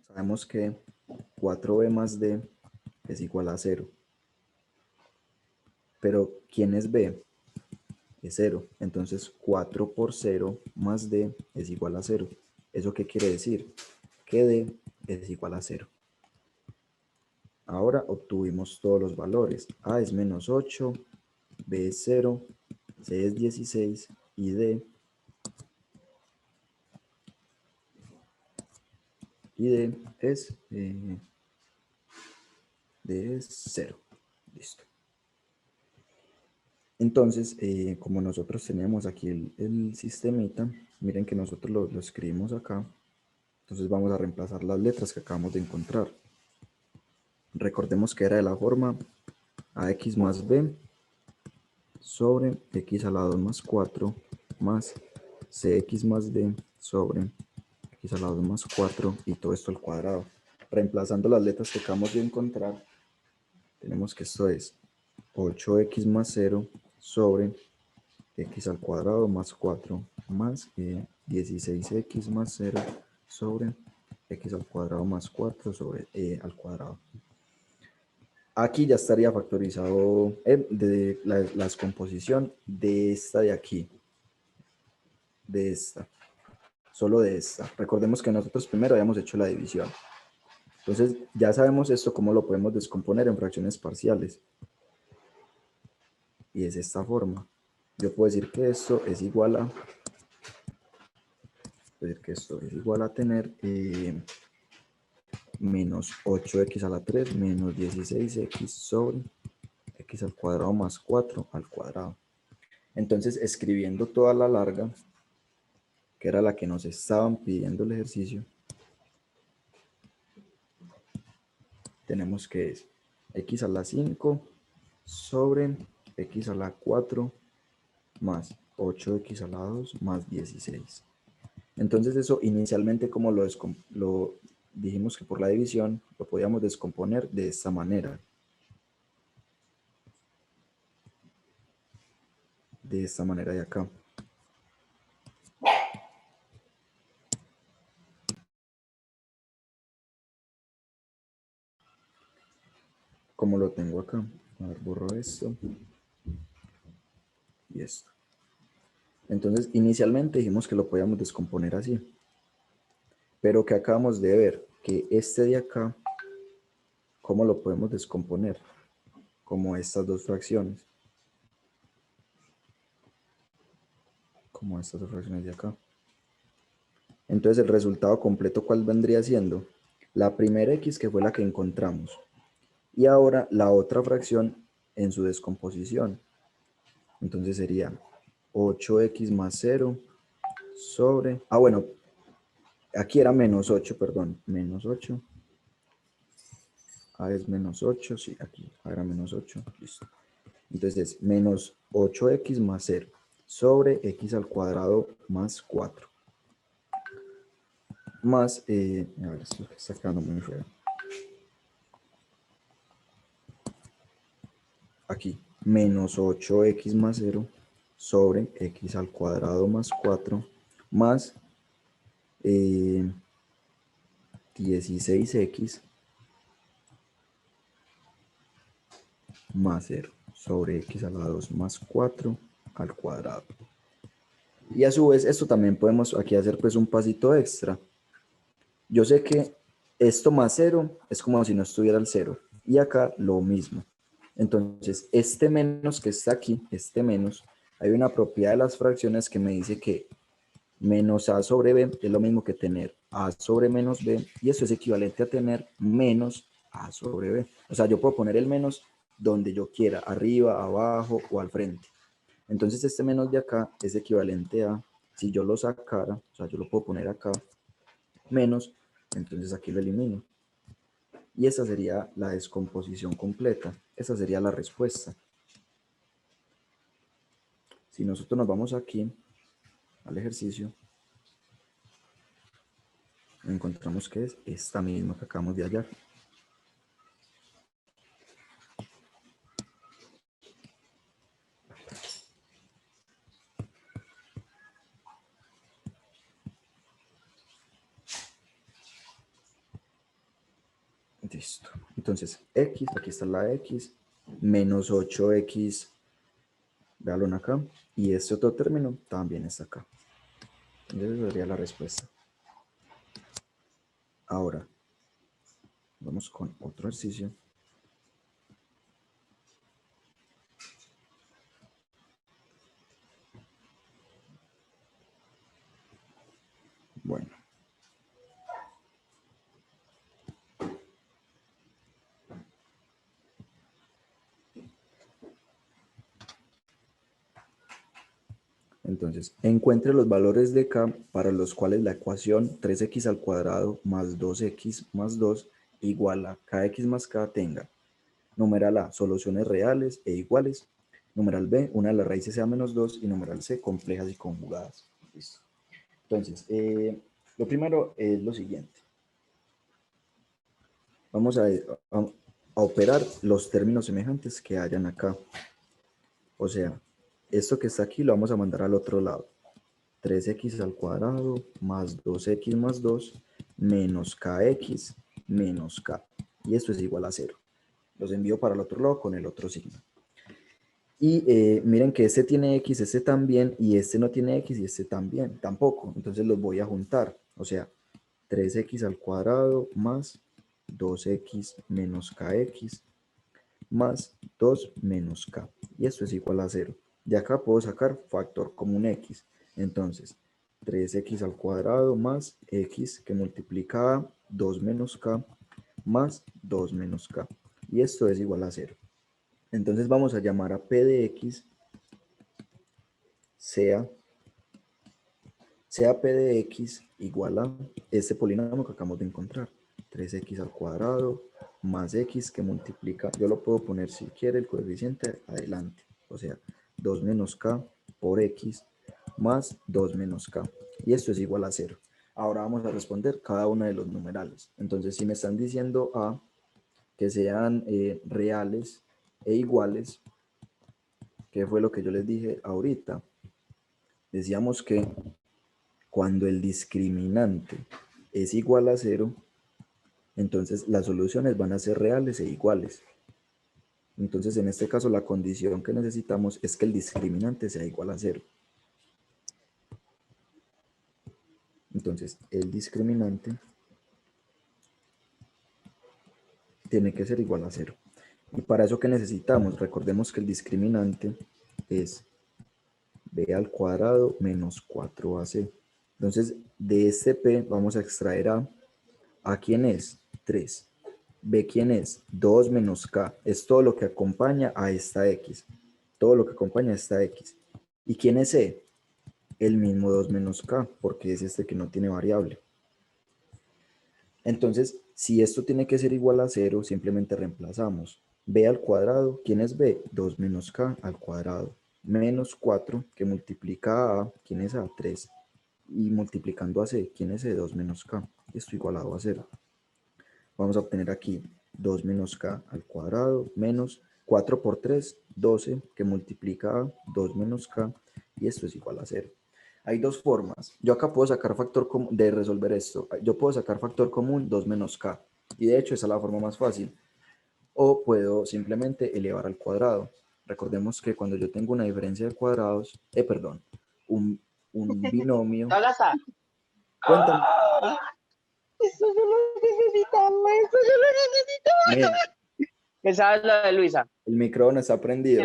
sabemos que 4b más d es igual a 0. Pero, ¿quién es b? Es 0. Entonces, 4 por 0 más d es igual a 0. ¿Eso qué quiere decir? Que d es igual a 0. Ahora obtuvimos todos los valores. A es menos 8, b es 0, c es 16 y d es 0. Listo. Entonces, como nosotros teníamos aquí el sistemita, miren que nosotros lo escribimos acá. Entonces vamos a reemplazar las letras que acabamos de encontrar. Recordemos que era de la forma ax más b sobre x a la 2 más 4 más cx más d sobre x a la 2 más 4 y todo esto al cuadrado. reemplazando las letras que acabamos de encontrar, tenemos que esto es 8x más 0 sobre x al cuadrado más 4 más 16x más 0 sobre x al cuadrado más 4 sobre al cuadrado. Aquí ya estaría factorizado de la descomposición de esta de aquí, de esta, solo de esta. Recordemos que nosotros primero habíamos hecho la división. Entonces ya sabemos esto, cómo lo podemos descomponer en fracciones parciales. Y es de esta forma. Yo puedo decir que esto es igual a, tener menos 8x a la 3 menos 16x sobre x al cuadrado más 4 al cuadrado. Entonces, escribiendo toda la larga, que era la que nos estaban pidiendo el ejercicio, tenemos que es x a la 5 sobre x a la 4 más 8x a la 2 más 16. Entonces eso inicialmente, como lo dijimos que por la división, lo podíamos descomponer de esta manera. De esta manera de acá. Como lo tengo acá. A ver, borro esto. Y esto. Entonces, inicialmente dijimos que lo podíamos descomponer así. Pero que acabamos de ver que este de acá, ¿cómo lo podemos descomponer? Como estas dos fracciones. Como estas dos fracciones de acá. Entonces, el resultado completo, ¿cuál vendría siendo? La primera x, que fue la que encontramos. Y ahora la otra fracción en su descomposición. Entonces sería 8x más 0 sobre... Ah, bueno, aquí era menos 8, perdón. Menos 8. A es menos 8, sí, aquí era menos 8. Listo. Entonces es menos 8x más 0 sobre x al cuadrado más 4. Más, a ver, esto está quedando muy feo. Aquí, menos 8x más 0 sobre x al cuadrado más 4 más 16x más 0 sobre x a la 2 más 4 al cuadrado. Y a su vez esto también podemos aquí hacer pues un pasito extra. Yo sé que esto más 0 es como si no estuviera el 0. Y acá lo mismo. Entonces este menos que está aquí, este menos, hay una propiedad de las fracciones que me dice que menos a sobre b es lo mismo que tener a sobre menos b, y eso es equivalente a tener menos a sobre b. O sea, yo puedo poner el menos donde yo quiera, arriba, abajo o al frente. Entonces este menos de acá es equivalente a, si yo lo sacara, o sea, yo lo puedo poner acá, menos, entonces aquí lo elimino. Y esa sería la descomposición completa, esa sería la respuesta. Si nosotros nos vamos aquí al ejercicio, encontramos que es esta misma que acabamos de hallar. Listo. Entonces, x, aquí está la x, menos 8x, véalo acá, y este otro término también está acá. Entonces, esa sería la respuesta. Ahora, vamos con otro ejercicio. Bueno. Entonces, encuentre los valores de k para los cuales la ecuación 3x al cuadrado más 2x más 2 igual a kx más k tenga, numeral a, soluciones reales e iguales, numeral b, una de las raíces sea menos 2 y numeral c, complejas y conjugadas. Listo. Entonces, lo primero es lo siguiente. Vamos a operar los términos semejantes que hayan acá. O sea, esto que está aquí lo vamos a mandar al otro lado. 3x al cuadrado más 2x más 2 menos kx menos k. Y esto es igual a 0. Los envío para el otro lado con el otro signo. Y miren que este tiene x, este también, y este no tiene x y este también, tampoco. Entonces los voy a juntar. O sea, 3x al cuadrado más 2x menos kx más 2 menos k. Y esto es igual a 0. De acá puedo sacar factor común x. Entonces, 3x al cuadrado más x que multiplica a 2 menos k más 2 menos k. Y esto es igual a 0. Entonces vamos a llamar a p de x sea p de x igual a este polinomio que acabamos de encontrar. 3x al cuadrado más x que multiplica, yo lo puedo poner si quiere el coeficiente adelante, o sea, 2 menos k por x más 2 menos k. Y esto es igual a 0. Ahora vamos a responder cada uno de los numerales. Entonces, si me están diciendo a que sean reales e iguales, ¿qué fue lo que yo les dije ahorita? Decíamos que cuando el discriminante es igual a 0, entonces las soluciones van a ser reales e iguales. Entonces, en este caso, la condición que necesitamos es que el discriminante sea igual a 0. Entonces, el discriminante tiene que ser igual a 0. Y para eso, ¿qué necesitamos? Recordemos que el discriminante es b al cuadrado menos 4ac. Entonces, de este p vamos a extraer a quién es 3. B, ¿quién es? 2 menos K. Es todo lo que acompaña a esta X. Todo lo que acompaña a esta X. ¿Y quién es C? El mismo 2 menos K, porque es este que no tiene variable. Entonces, si esto tiene que ser igual a 0, simplemente reemplazamos. B al cuadrado, ¿quién es B? 2 menos K al cuadrado. Menos 4, que multiplica a, ¿quién es A? 3. Y multiplicando a C, ¿quién es C? 2 menos K. Esto igualado a 0. Vamos a obtener aquí 2 menos k al cuadrado menos 4 por 3, 12, que multiplica a 2 menos k, y esto es igual a 0. Hay dos formas. Yo acá puedo sacar factor común de resolver esto. Yo puedo sacar factor común 2 menos k, y de hecho esa es la forma más fácil. O puedo simplemente elevar al cuadrado. Recordemos que cuando yo tengo una diferencia de cuadrados, un binomio. Cuéntame. Eso yo lo necesitaba, eso yo lo necesitaba. Mira, ¿Qué sabes lo de Luisa? el micrófono está prendido.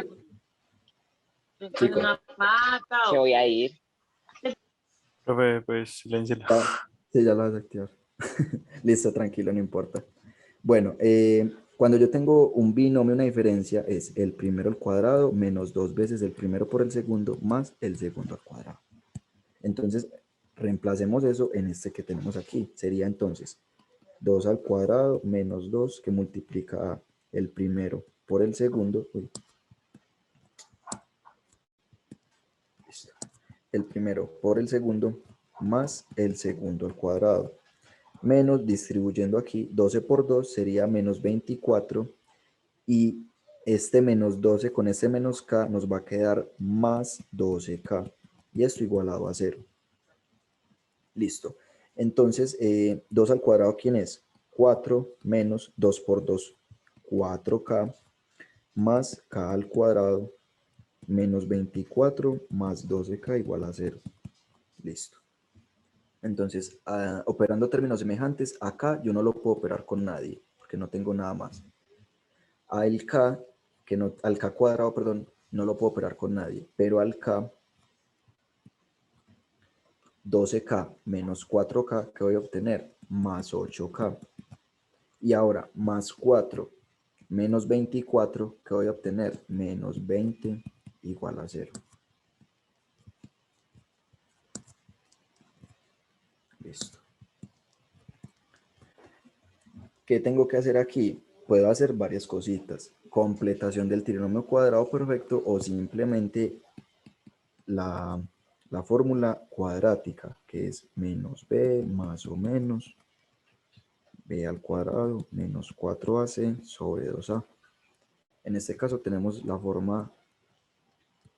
Chicos, Que voy a ir. Profe, pues silénciala. sí, ya lo vas a activar. Listo, tranquilo, no importa. Bueno, cuando yo tengo un binomio, una diferencia es el primero al cuadrado menos 2 veces el primero por el segundo más el segundo al cuadrado. Entonces, reemplacemos eso en este que tenemos aquí. Sería entonces 2 al cuadrado menos 2 que multiplica a el primero por el segundo. El primero por el segundo más el segundo al cuadrado. Menos, distribuyendo aquí, 12 por 2 sería menos 24. Y este menos 12 con este menos k nos va a quedar más 12k. Y esto igualado a 0. Listo. Entonces, 2 al cuadrado, ¿quién es? 4 menos 2 por 2, 4k, más k al cuadrado, menos 24 más 12k igual a 0. Listo. Entonces, operando términos semejantes, acá yo no lo puedo operar con nadie, porque no tengo nada más. Al k, al k cuadrado, perdón, no lo puedo operar con nadie, pero al k, 12k menos 4k, ¿qué voy a obtener? Más 8k. Y ahora, más 4 menos 24, ¿qué voy a obtener? Menos 20 igual a 0. Listo. ¿Qué tengo que hacer aquí? Puedo hacer varias cositas. Completación del trinomio cuadrado perfecto o simplemente la fórmula cuadrática, que es menos b más o menos b al cuadrado menos 4ac sobre 2a. En este caso tenemos la forma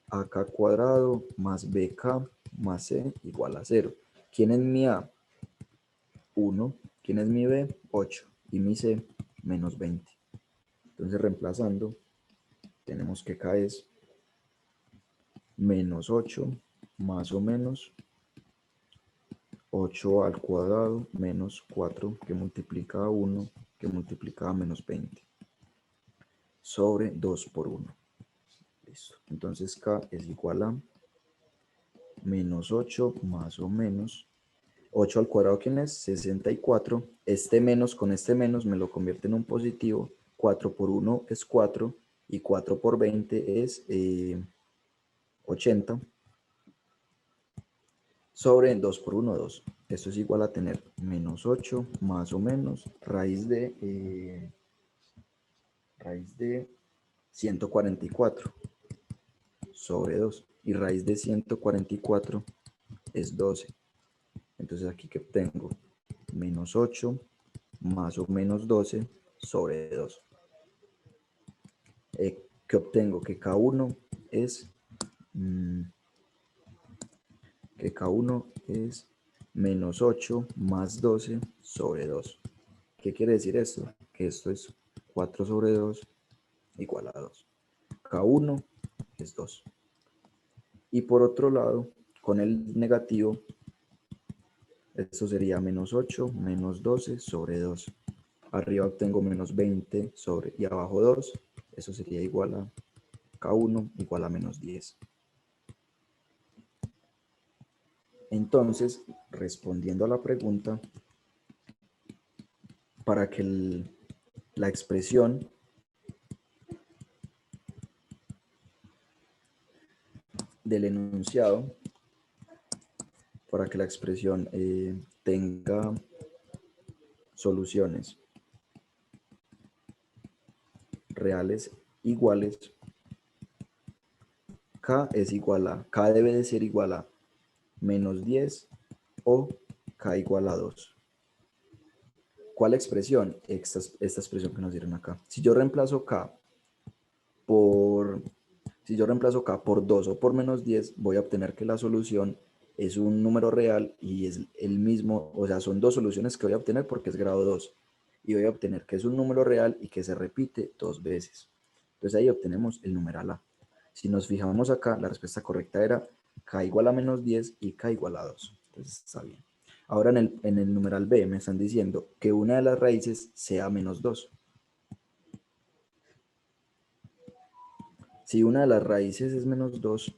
ak cuadrado más bk más c igual a 0. ¿Quién es mi a? 1. ¿Quién es mi b? 8. Y mi c, menos 20. Entonces reemplazando, tenemos que k es menos 8 más o menos 8 al cuadrado menos 4 que multiplica a 1 que multiplica a menos 20 sobre 2 por 1. Listo. Entonces k es igual a menos 8 más o menos 8 al cuadrado, ¿quién es? 64. Este menos con este menos me lo convierte en un positivo. 4 por 1 es 4 y 4 por 20 es 80. Sobre 2 por 1, 2. Esto es igual a tener menos 8 más o menos raíz de 144 sobre 2. Y raíz de 144 es 12. Entonces aquí que tengo menos 8 más o menos 12 sobre 2. Que obtengo que K1 es menos 8 más 12 sobre 2. ¿Qué quiere decir esto? Que esto es 4 sobre 2 igual a 2. K1 es 2. Y por otro lado, con el negativo, esto sería menos 8 menos 12 sobre 2. Arriba obtengo menos 20 sobre y abajo 2. Eso sería igual a K1 igual a menos 10. Entonces, respondiendo a la pregunta, para que la expresión del enunciado, para que la expresión tenga soluciones reales iguales, K es igual a, K debe de ser igual a menos 10 o K igual a 2. ¿Cuál expresión? Esta expresión que nos dieron acá. Si yo reemplazo K por 2 o por menos 10, voy a obtener que la solución es un número real y es el mismo, o sea, son dos soluciones que voy a obtener porque es grado 2. Y voy a obtener que es un número real y que se repite 2 veces. Entonces ahí obtenemos el numeral A. Si nos fijamos acá, la respuesta correcta era K igual a menos 10 y K igual a 2. Entonces está bien. Ahora en el numeral B me están diciendo que una de las raíces sea menos 2. Si una de las raíces es menos 2,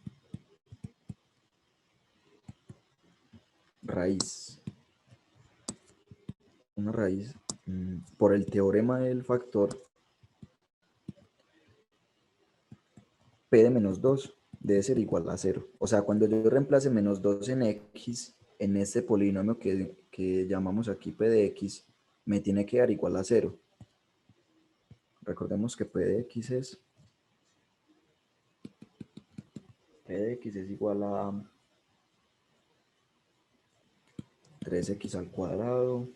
una raíz, por el teorema del factor, P de menos 2 debe ser igual a 0. O sea, cuando yo reemplace menos 2 en X, en este polinomio que llamamos aquí P de X, me tiene que dar igual a 0. Recordemos que P de X es igual a 3x al cuadrado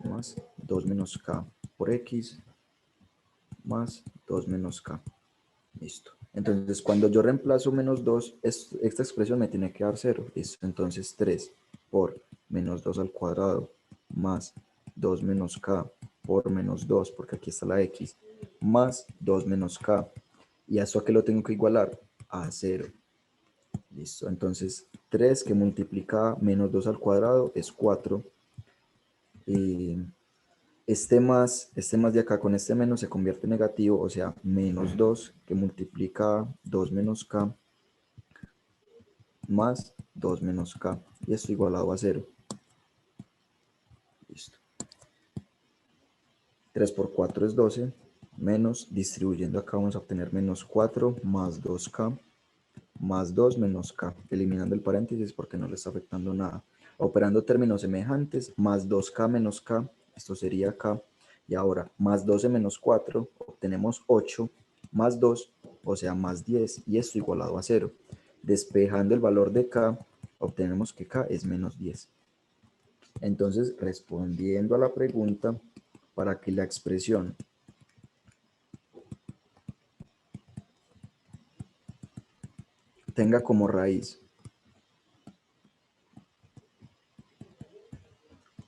más 2 menos k por x más 2 menos k. Listo. Entonces, cuando yo reemplazo menos 2, esta expresión me tiene que dar 0. Listo. Entonces, 3 por menos 2 al cuadrado más 2 menos k por menos 2, porque aquí está la x, más 2 menos k. ¿Y a esto a qué lo tengo que igualar? A 0. Listo. Entonces, 3 que multiplica menos 2 al cuadrado es 4. Este más de acá con este menos se convierte en negativo, o sea, menos 2 que multiplica 2 menos k más 2 menos k. Y esto igualado a 0. Listo. 3 por 4 es 12, menos, distribuyendo acá vamos a obtener menos 4 más 2k más 2 menos k, eliminando el paréntesis porque no le está afectando nada. Operando términos semejantes, más 2k menos k, esto sería k, y ahora más 12 menos 4, obtenemos 8, más 2, o sea, más 10, y esto igualado a 0. Despejando el valor de k, obtenemos que k es menos 10. Entonces, respondiendo a la pregunta, para que la expresión tenga como raíz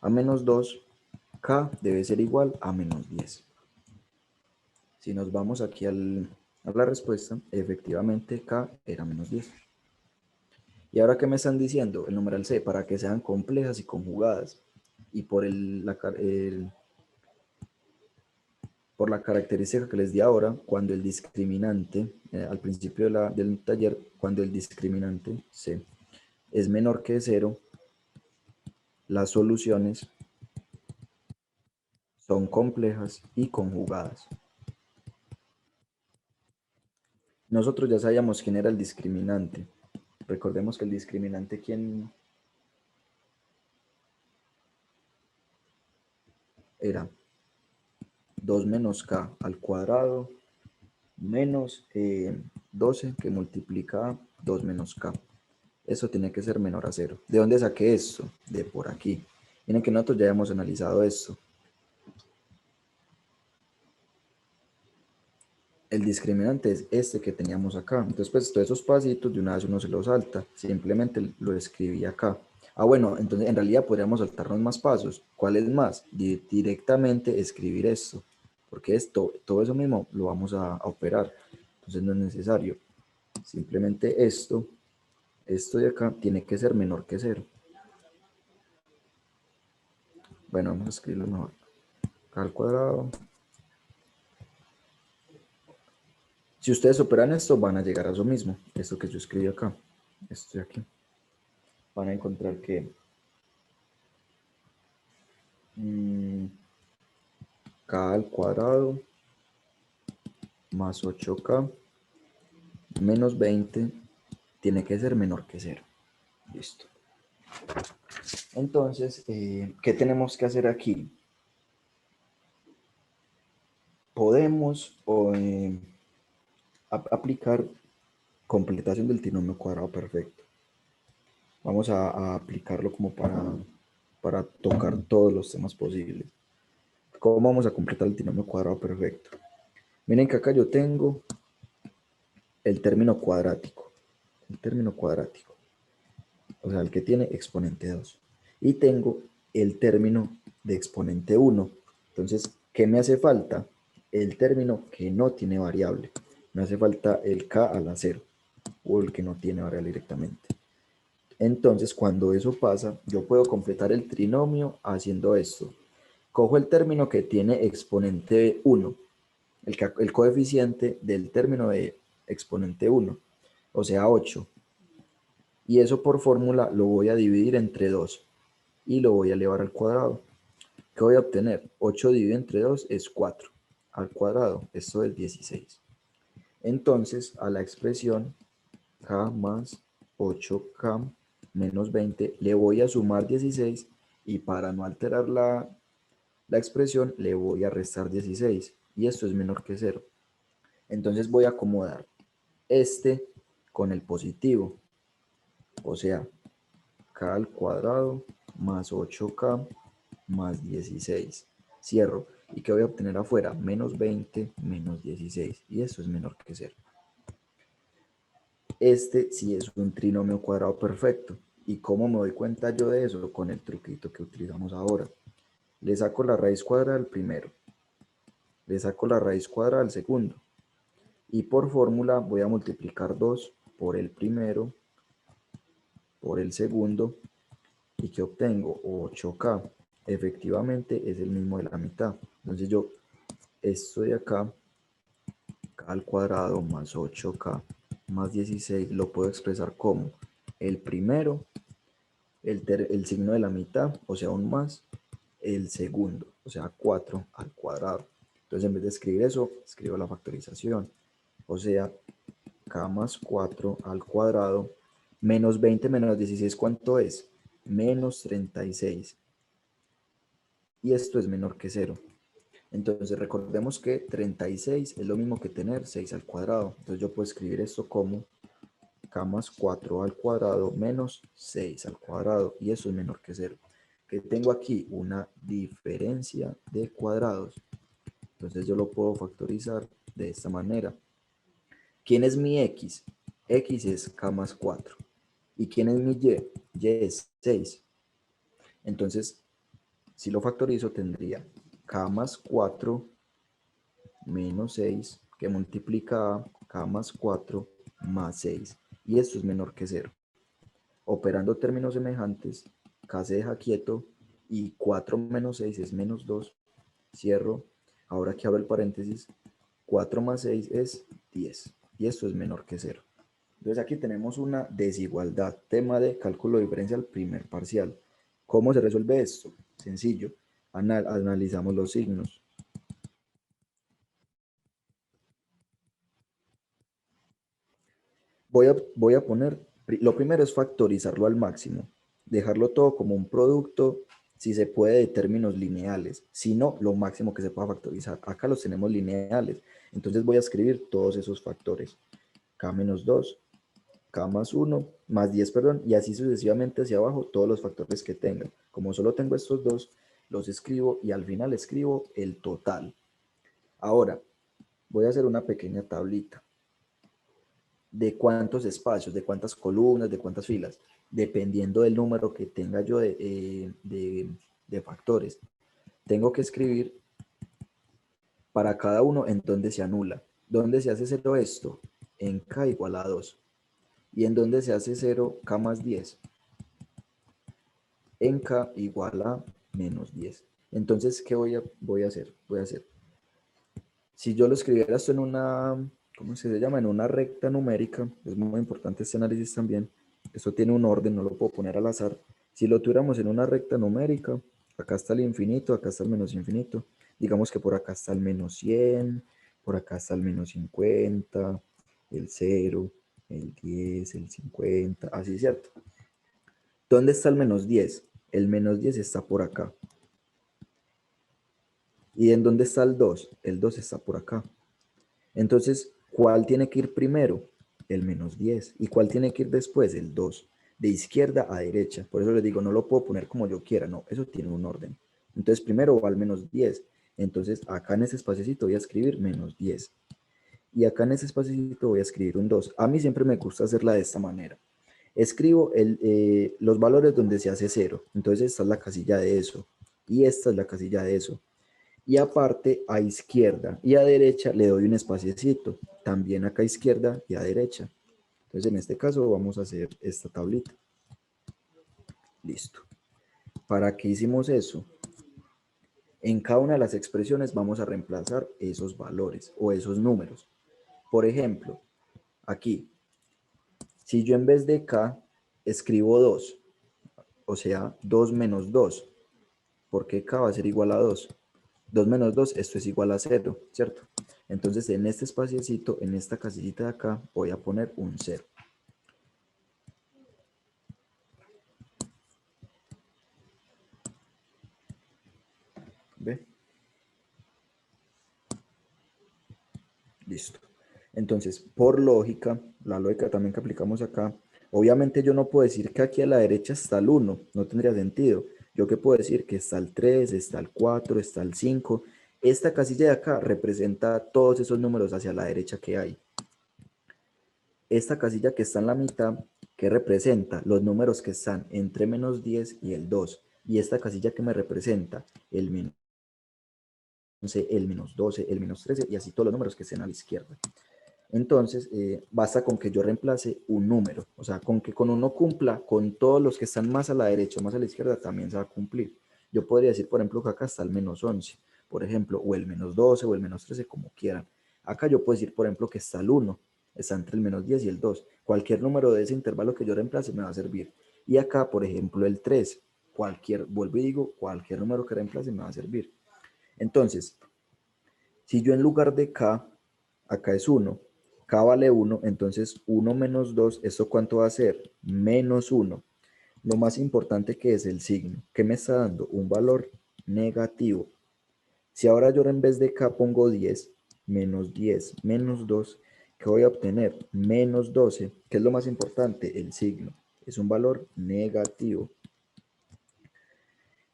a menos 2, k debe ser igual a menos 10. Si nos vamos aquí a la respuesta, efectivamente k era menos 10. ¿Y ahora qué me están diciendo? El numeral C, para que sean complejas y conjugadas. Y por por la característica que les di ahora, cuando el discriminante, al principio del taller, cuando el discriminante C es menor que 0, las soluciones son complejas y conjugadas. Nosotros ya sabíamos quién era el discriminante. Recordemos que el discriminante, ¿quién era? 2 menos k al cuadrado menos 12 que multiplica 2 menos k. Eso tiene que ser menor a 0. ¿De dónde saqué esto? De por aquí. Miren que nosotros ya hemos analizado esto. El discriminante es este que teníamos acá. Entonces, pues todos esos pasitos de una vez uno se los salta. Simplemente lo escribí acá. Ah, bueno, entonces en realidad podríamos saltarnos más pasos. ¿Cuál es más? Directamente escribir esto. Porque todo eso mismo lo vamos a operar. Entonces no es necesario. Simplemente esto de acá tiene que ser menor que 0. Bueno, vamos a escribirlo mejor. K al cuadrado. Si ustedes operan esto, van a llegar a eso mismo. Esto que yo escribí acá. Esto de aquí. Van a encontrar que k al cuadrado más 8k menos 20 tiene que ser menor que 0. Listo. Entonces, ¿qué tenemos que hacer aquí? Podemos aplicar completación del trinomio cuadrado perfecto. Vamos a aplicarlo como para tocar todos los temas posibles. ¿Cómo vamos a completar el trinomio cuadrado perfecto? Miren que acá yo tengo el término cuadrático. El término cuadrático. O sea, el que tiene exponente 2. Y tengo el término de exponente 1. Entonces, ¿qué me hace falta? El término que no tiene variable. Me hace falta el k a la 0. O el que no tiene variable directamente. Entonces, cuando eso pasa, yo puedo completar el trinomio haciendo esto. Cojo el término que tiene exponente 1, el coeficiente del término de exponente 1, o sea 8. Y eso por fórmula lo voy a dividir entre 2 y lo voy a elevar al cuadrado. ¿Qué voy a obtener? 8 dividido entre 2 es 4 al cuadrado. Esto es 16. Entonces, a la expresión k más 8k menos 20 le voy a sumar 16 y para no alterar la expresión le voy a restar 16 y esto es menor que 0. Entonces voy a acomodar este con el positivo, o sea, k al cuadrado más 8k más 16. Cierro. ¿Y qué voy a obtener afuera? Menos 20 menos 16 y esto es menor que 0. Este sí es un trinomio cuadrado perfecto. ¿Y cómo me doy cuenta yo de eso? Con el truquito que utilizamos ahora. Le saco la raíz cuadrada al primero. Le saco la raíz cuadrada al segundo. Y por fórmula voy a multiplicar 2 por el primero, por el segundo. ¿Y qué obtengo? 8k. Efectivamente es el mismo de la mitad. Entonces yo, esto de acá, k al cuadrado más 8k más 16, lo puedo expresar como el primero, el signo de la mitad, o sea, un más, el segundo, o sea, 4 al cuadrado. Entonces, en vez de escribir eso, escribo la factorización. O sea, k más 4 al cuadrado menos 20 menos 16, ¿cuánto es? Menos 36. Y esto es menor que 0. Entonces, recordemos que 36 es lo mismo que tener 6 al cuadrado. Entonces, yo puedo escribir esto como k más 4 al cuadrado menos 6 al cuadrado. Y eso es menor que 0. que tengo aquí una diferencia de cuadrados. Entonces yo lo puedo factorizar de esta manera. ¿Quién es mi X? X es K más 4. ¿Y quién es mi Y? Y es 6. Entonces, si lo factorizo, tendría K más 4 menos 6, que multiplica a K más 4 más 6. Y esto es menor que 0. Operando términos semejantes, K se deja quieto y 4 menos 6 es menos 2. Cierro. Ahora que abro el paréntesis, 4 más 6 es 10. Y esto es menor que 0. Entonces aquí tenemos una desigualdad, tema de cálculo diferencial primer parcial. ¿Cómo se resuelve esto? Sencillo. Analizamos los signos. Voy a poner, lo primero es factorizarlo al máximo, dejarlo todo como un producto, si se puede, de términos lineales, si no, lo máximo que se pueda factorizar. Acá los tenemos lineales, entonces voy a escribir todos esos factores. K menos 2, K más 1, más 10, perdón, y así sucesivamente hacia abajo todos los factores que tengan. Como solo tengo estos dos, los escribo y al final escribo el total. Ahora, voy a hacer una pequeña tablita. ¿De cuántos espacios, de cuántas columnas, de cuántas filas? Dependiendo del número que tenga yo de factores. Tengo que escribir para cada uno en donde se anula. ¿Dónde se hace 0 esto? En K igual a 2. ¿Y en dónde se hace 0 K más 10? En K igual a menos 10. Entonces, ¿qué voy a hacer? Si yo lo escribiera esto en una, ¿cómo se llama? En una recta numérica, es muy importante este análisis también. Esto tiene un orden, no lo puedo poner al azar. Si lo tuviéramos en una recta numérica, acá está el infinito, acá está el menos infinito. Digamos que por acá está el menos 100, por acá está el menos 50, el 0, el 10, el 50, así, ¿cierto? ¿Dónde está el menos 10? El menos 10 está por acá. ¿Y en dónde está el 2? El 2 está por acá. Entonces, ¿cuál tiene que ir primero? El menos 10. ¿Y cuál tiene que ir después? El 2. De izquierda a derecha. Por eso les digo, no lo puedo poner como yo quiera. No, eso tiene un orden. Entonces, primero va al menos 10. Entonces, acá en ese espaciocito voy a escribir menos 10. Y acá en ese espaciocito voy a escribir un 2. A mí siempre me gusta hacerla de esta manera. Escribo los valores donde se hace 0. Entonces, esta es la casilla de eso. Y esta es la casilla de eso. Y aparte a izquierda y a derecha le doy un espaciecito, también acá a izquierda y a derecha. Entonces en este caso vamos a hacer esta tablita. Listo. ¿Para qué hicimos eso? En cada una de las expresiones vamos a reemplazar esos valores o esos números. Por ejemplo, aquí, si yo en vez de K escribo 2, o sea, 2 menos 2, ¿por qué K va a ser igual a 2? 2 menos 2, esto es igual a 0, ¿cierto? Entonces en este espaciecito, en esta casillita de acá, voy a poner un 0. ¿Ve? Listo. Entonces, por lógica, la lógica también que aplicamos acá, obviamente yo no puedo decir que aquí a la derecha está el 1, no tendría sentido. Yo qué puedo decir que está el 3, está el 4, está el 5. Esta casilla de acá representa todos esos números hacia la derecha que hay. Esta casilla que está en la mitad, que representa los números que están entre menos 10 y el 2. Y esta casilla que me representa el menos 11, el menos 12, el menos 13 y así todos los números que estén a la izquierda. Entonces, basta con que yo reemplace un número. O sea, con que con uno cumpla, con todos los que están más a la derecha o más a la izquierda también se va a cumplir. Yo podría decir, por ejemplo, que acá está el menos 11, por ejemplo, o el menos 12 o el menos 13, como quieran. Acá yo puedo decir, por ejemplo, que está el 1, está entre el menos 10 y el 2. Cualquier número de ese intervalo que yo reemplace me va a servir. Y acá, por ejemplo, el 3, vuelvo y digo, cualquier número que reemplace me va a servir. Entonces, si yo en lugar de K, acá es 1, K vale 1, entonces 1 menos 2, ¿esto cuánto va a ser? Menos 1. Lo más importante que es el signo. ¿Qué me está dando? Un valor negativo. Si ahora yo en vez de K pongo 10, menos 2, ¿qué voy a obtener? Menos 12. ¿Qué es lo más importante? El signo. Es un valor negativo.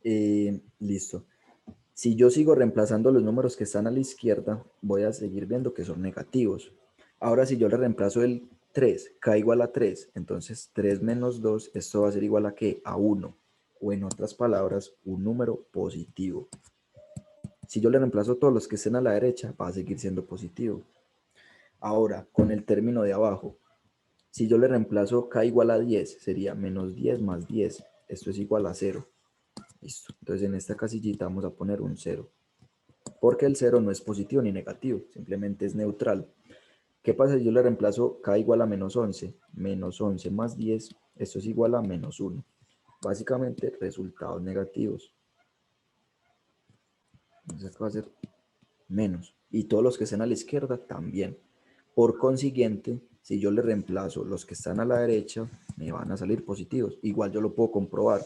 Listo. Si yo sigo reemplazando los números que están a la izquierda, voy a seguir viendo que son negativos. Ahora, si yo le reemplazo el 3, k igual a 3, entonces 3 menos 2, esto va a ser igual a ¿qué? A 1. O en otras palabras, un número positivo. Si yo le reemplazo todos los que estén a la derecha, va a seguir siendo positivo. Ahora, con el término de abajo, si yo le reemplazo k igual a 10, sería menos 10 más 10. Esto es igual a 0. Listo. Entonces en esta casillita vamos a poner un 0. Porque el 0 no es positivo ni negativo, simplemente es neutral. ¿Qué pasa si yo le reemplazo k igual a menos 11? Menos 11 más 10, esto es igual a menos 1. Básicamente resultados negativos. Entonces esto va a ser menos. Y todos los que estén a la izquierda también. Por consiguiente, si yo le reemplazo los que están a la derecha, me van a salir positivos. Igual yo lo puedo comprobar.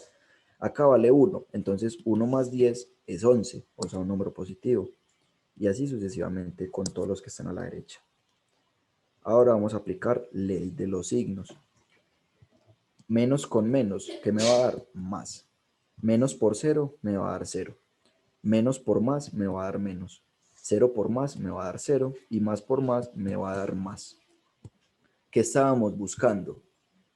Acá vale 1, entonces 1 más 10 es 11, o sea, un número positivo. Y así sucesivamente con todos los que están a la derecha. Ahora vamos a aplicar ley de los signos. Menos con menos, ¿qué me va a dar? Más. Menos por 0 me va a dar 0. Menos por más me va a dar menos. 0 por más me va a dar 0. Y más por más me va a dar más. ¿Qué estábamos buscando?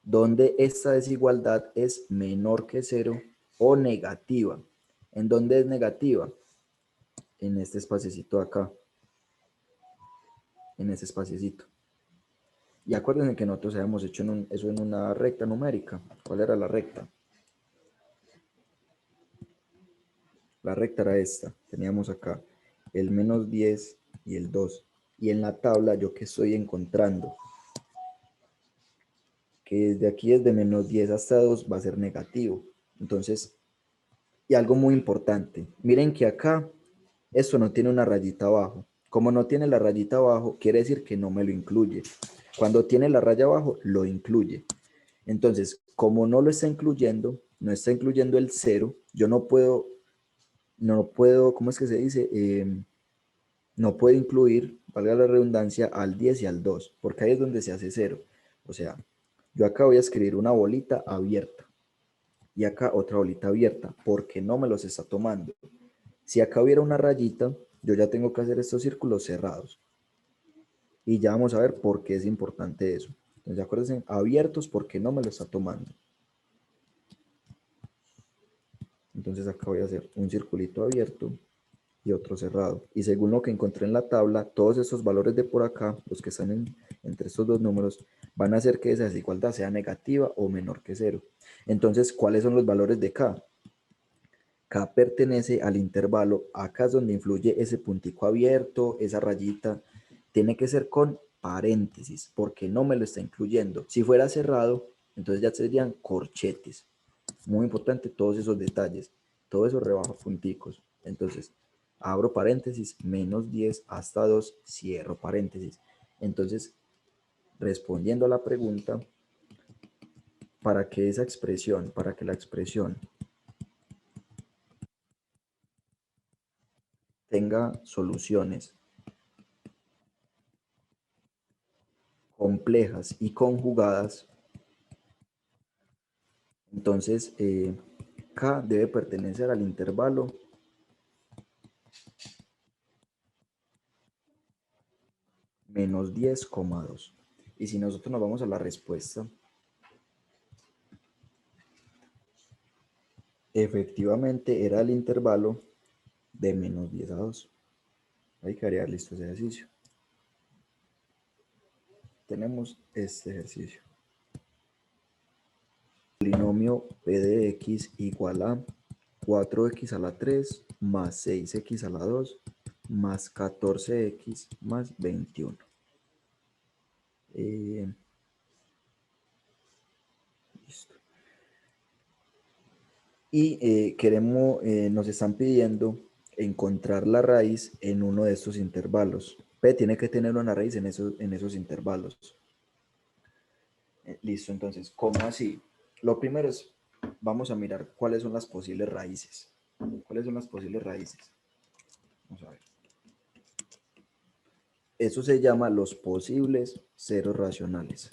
Donde esta desigualdad es menor que 0 o negativa. ¿En dónde es negativa? En este espaciecito de acá. En este espaciecito. Y acuérdense que nosotros habíamos hecho eso en una recta numérica. ¿Cuál era la recta? La recta era esta. Teníamos acá el menos 10 y el 2. Y en la tabla, ¿yo qué estoy encontrando? Que desde aquí, desde menos 10 hasta 2, va a ser negativo. Entonces, y algo muy importante. Miren que acá, esto no tiene una rayita abajo. Como no tiene la rayita abajo, quiere decir que no me lo incluye. Cuando tiene la raya abajo, lo incluye. Entonces, como no lo está incluyendo, no está incluyendo el 0, yo no puedo, ¿cómo es que se dice? No puedo incluir, valga la redundancia, al 10 y al 2, porque ahí es donde se hace 0. O sea, yo acá voy a escribir una bolita abierta y acá otra bolita abierta, porque no me los está tomando. Si acá hubiera una rayita, yo ya tengo que hacer estos círculos cerrados. Y ya vamos a ver por qué es importante eso. Entonces, acuérdense, abiertos porque no me lo está tomando. Entonces acá voy a hacer un circulito abierto y otro cerrado. Y según lo que encontré en la tabla, todos estos valores de por acá, los que están entre estos dos números, van a hacer que esa desigualdad sea negativa o menor que 0. Entonces, ¿cuáles son los valores de K? K pertenece al intervalo. Acá es donde influye ese puntico abierto, esa rayita. Tiene que ser con paréntesis, porque no me lo está incluyendo. Si fuera cerrado, entonces ya serían corchetes. Muy importante todos esos detalles. Todo eso rebajo punticos. Entonces, abro paréntesis, menos 10 hasta 2, cierro paréntesis. Entonces, respondiendo a la pregunta, para que la expresión tenga soluciones complejas y conjugadas, entonces K debe pertenecer al intervalo menos 10,2. Y si nosotros nos vamos a la respuesta, efectivamente era el intervalo de menos 10 a 2. Ahí quedaría listo ese ejercicio. Tenemos este ejercicio. Polinomio P de X igual a 4x a la 3 más 6x a la 2 más 14x más 21. Listo. Y nos están pidiendo encontrar la raíz en uno de estos intervalos. P tiene que tener una raíz en esos intervalos. Listo, entonces, ¿cómo así? Lo primero es, vamos a mirar cuáles son las posibles raíces. ¿Cuáles son las posibles raíces? Vamos a ver. Eso se llama los posibles ceros racionales.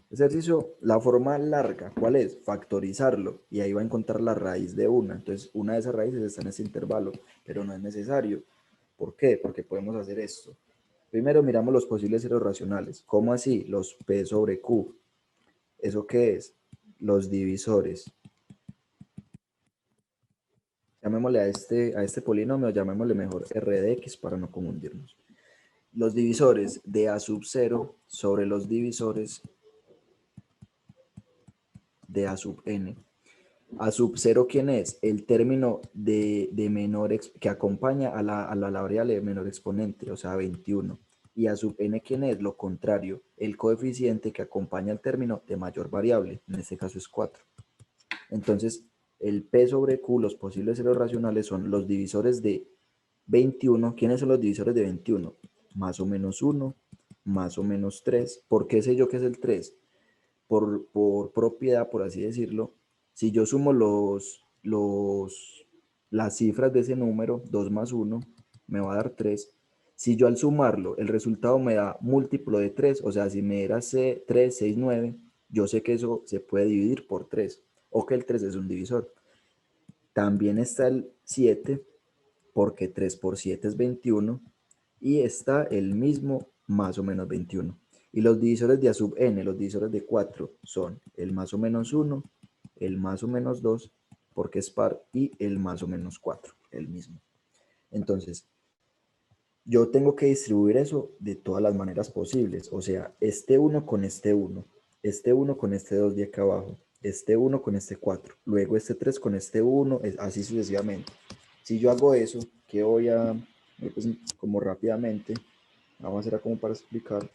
Ese ejercicio, la forma larga, ¿cuál es? Factorizarlo, y ahí va a encontrar la raíz de una. Entonces, una de esas raíces está en ese intervalo, pero no es necesario. ¿Por qué? Porque podemos hacer esto. Primero miramos los posibles ceros racionales. ¿Cómo así? Los P sobre Q. ¿Eso qué es? Los divisores. Llamémosle a este polinomio, llamémosle mejor R de X para no confundirnos. Los divisores de A sub 0 sobre los divisores de A sub n. A sub 0, ¿quién es? El término de menor que acompaña a la variable de menor exponente, o sea, 21. Y A sub n, ¿quién es? Lo contrario, el coeficiente que acompaña al término de mayor variable, en este caso es 4. Entonces, el P sobre Q, los posibles ceros racionales son los divisores de 21. ¿Quiénes son los divisores de 21? Más o menos 1, más o menos 3. ¿Por qué sé yo que es el 3? Por propiedad, por así decirlo. Si yo sumo las cifras de ese número, 2 más 1, me va a dar 3. Si yo al sumarlo, el resultado me da múltiplo de 3, o sea, si me diera 3, 6, 9, yo sé que eso se puede dividir por 3, o que el 3 es un divisor. También está el 7, porque 3 por 7 es 21, y está el mismo más o menos 21. Y los divisores de A sub n, los divisores de 4, son el más o menos 1, el más o menos 2, porque es par, y el más o menos 4, el mismo. Entonces, yo tengo que distribuir eso de todas las maneras posibles. O sea, este 1 con este 1, este 1 con este 2 de acá abajo, este 1 con este 4, luego este 3 con este 1, así sucesivamente. Si yo hago eso, que voy a, pues, como rápidamente, vamos a hacer como para explicar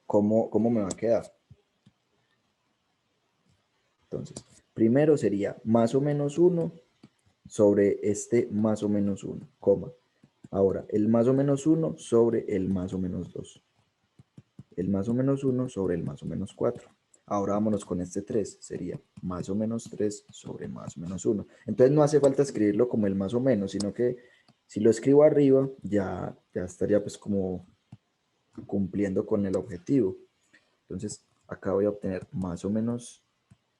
cómo me va a quedar. Entonces, primero sería más o menos 1 sobre este más o menos 1, coma. Ahora, el más o menos 1 sobre el más o menos 2. El más o menos 1 sobre el más o menos 4. Ahora vámonos con este 3, sería más o menos 3 sobre más o menos 1. Entonces no hace falta escribirlo como el más o menos, sino que si lo escribo arriba, ya estaría pues como cumpliendo con el objetivo. Entonces acá voy a obtener más o menos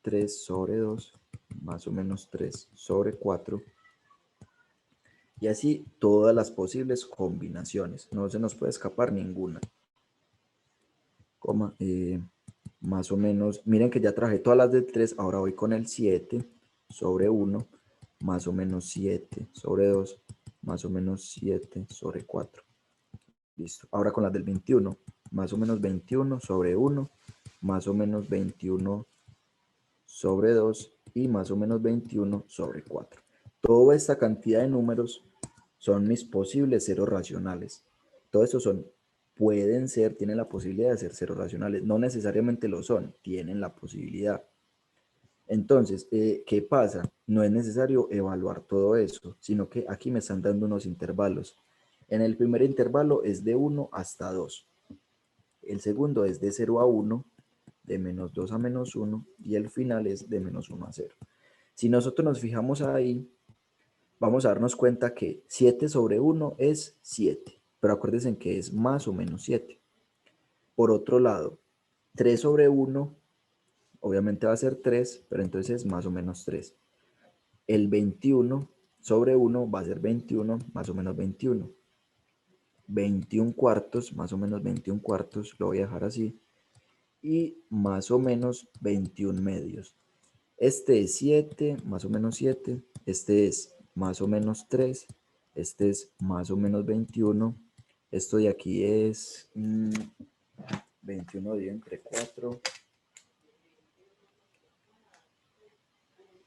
3 sobre 2, más o menos 3 sobre 4. Y así todas las posibles combinaciones. No se nos puede escapar ninguna. Coma, más o menos, miren que ya traje todas las del 3, ahora voy con el 7 sobre 1, más o menos 7 sobre 2, más o menos 7 sobre 4. Listo. Ahora con las del 21, más o menos 21 sobre 1, más o menos 21 sobre 2 y más o menos 21 sobre 4. Toda esta cantidad de números son mis posibles ceros racionales. Todo esto pueden ser, tienen la posibilidad de ser ceros racionales. No necesariamente lo son, tienen la posibilidad. Entonces, ¿qué pasa? No es necesario evaluar todo eso, sino que aquí me están dando unos intervalos. En el primer intervalo es de 1 hasta 2. El segundo es de 0 a 1, de menos 2 a menos 1, y el final es de menos 1 a 0. Si nosotros nos fijamos ahí, vamos a darnos cuenta que 7 sobre 1 es 7, pero acuérdense que es más o menos 7. Por otro lado, 3 sobre 1, obviamente va a ser 3, pero entonces es más o menos 3. El 21 sobre 1 va a ser 21, más o menos 21. 21 cuartos, más o menos 21 cuartos, lo voy a dejar así. Y más o menos 21 medios. Este es 7, más o menos 7. Este es más o menos 3. Este es más o menos 21. Esto de aquí es 21 dividido entre 4.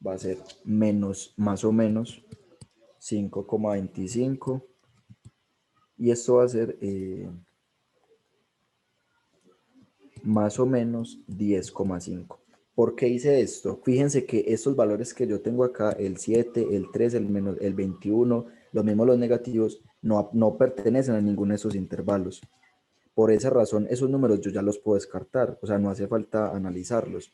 Va a ser menos, más o menos 5,25. Y esto va a ser más o menos 10,5. ¿Por qué hice esto? Fíjense que estos valores que yo tengo acá, el 7, el 3, el 21, los mismos los negativos, no pertenecen a ninguno de esos intervalos. Por esa razón, esos números yo ya los puedo descartar, o sea, no hace falta analizarlos.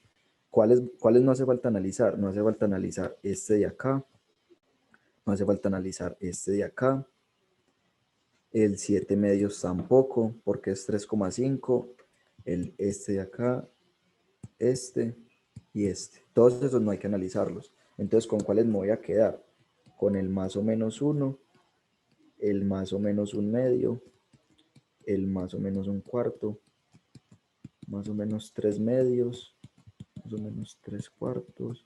¿Cuáles no hace falta analizar? No hace falta analizar este de acá, no hace falta analizar este de acá, el 7 medios tampoco, porque es 3,5, este de acá este y este. Todos esos no hay que analizarlos. Entonces, ¿con cuáles me voy a quedar? Con el más o menos 1, el más o menos 1/2, el más o menos 1/4, más o menos 3/2, más o menos 3/4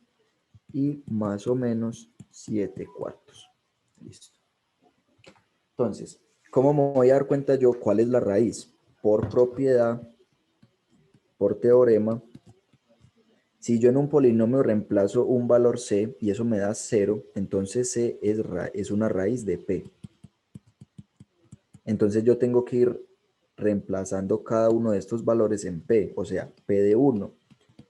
y más o menos 7/4. Listo. Entonces, ¿cómo me voy a dar cuenta yo cuál es la raíz? Por propiedad, por teorema. Si yo en un polinomio reemplazo un valor c y eso me da 0, entonces c es una raíz de p. Entonces yo tengo que ir reemplazando cada uno de estos valores en p, o sea, p de 1.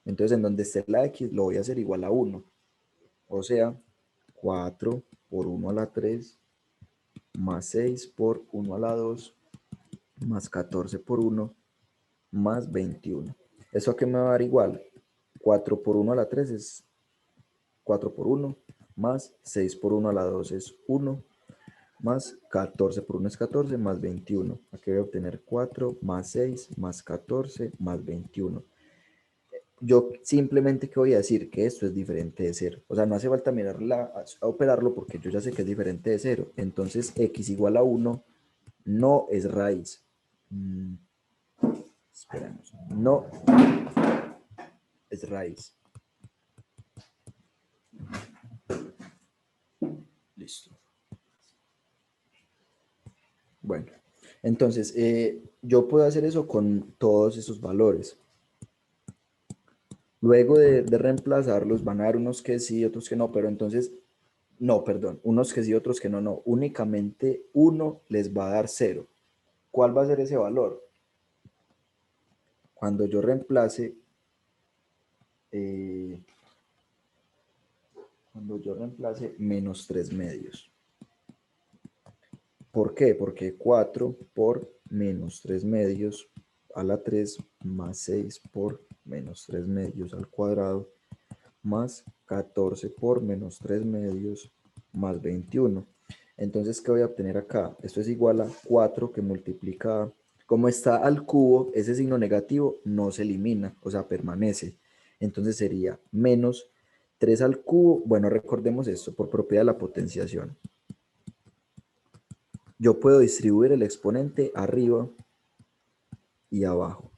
Entonces en donde esté la x lo voy a hacer igual a 1. O sea, 4 por 1 a la 3, más 6 por 1 a la 2, más 14 por 1, más 21. ¿Eso a qué me va a dar igual? 4 por 1 a la 3 es 4 por 1, más 6 por 1 a la 2 es 1, más 14 por 1 es 14, más 21. Aquí voy a obtener 4 más 6 más 14 más 21. Yo simplemente que voy a decir que esto es diferente de 0. O sea, no hace falta a operarlo porque yo ya sé que es diferente de 0. Entonces, x igual a 1 no es raíz. Esperemos. No es raíz. Listo. Bueno, entonces yo puedo hacer eso con todos esos valores. Luego de reemplazarlos van a dar unos que sí, otros que no, pero entonces, no, perdón, unos que sí, otros que no, no. Únicamente uno les va a dar 0. ¿Cuál va a ser ese valor? Cuando yo reemplace, menos 3/2. ¿Por qué? Porque 4 por menos 3/2 a la 3 más 6 por menos 3/2 al cuadrado más 14 por menos 3/2 más 21. Entonces, ¿qué voy a obtener acá? Esto es igual a 4 que multiplica, como está al cubo, ese signo negativo no se elimina, o sea, permanece. Entonces sería menos 3 al cubo. Bueno, recordemos esto por propiedad de la potenciación. Yo puedo distribuir el exponente arriba y abajo.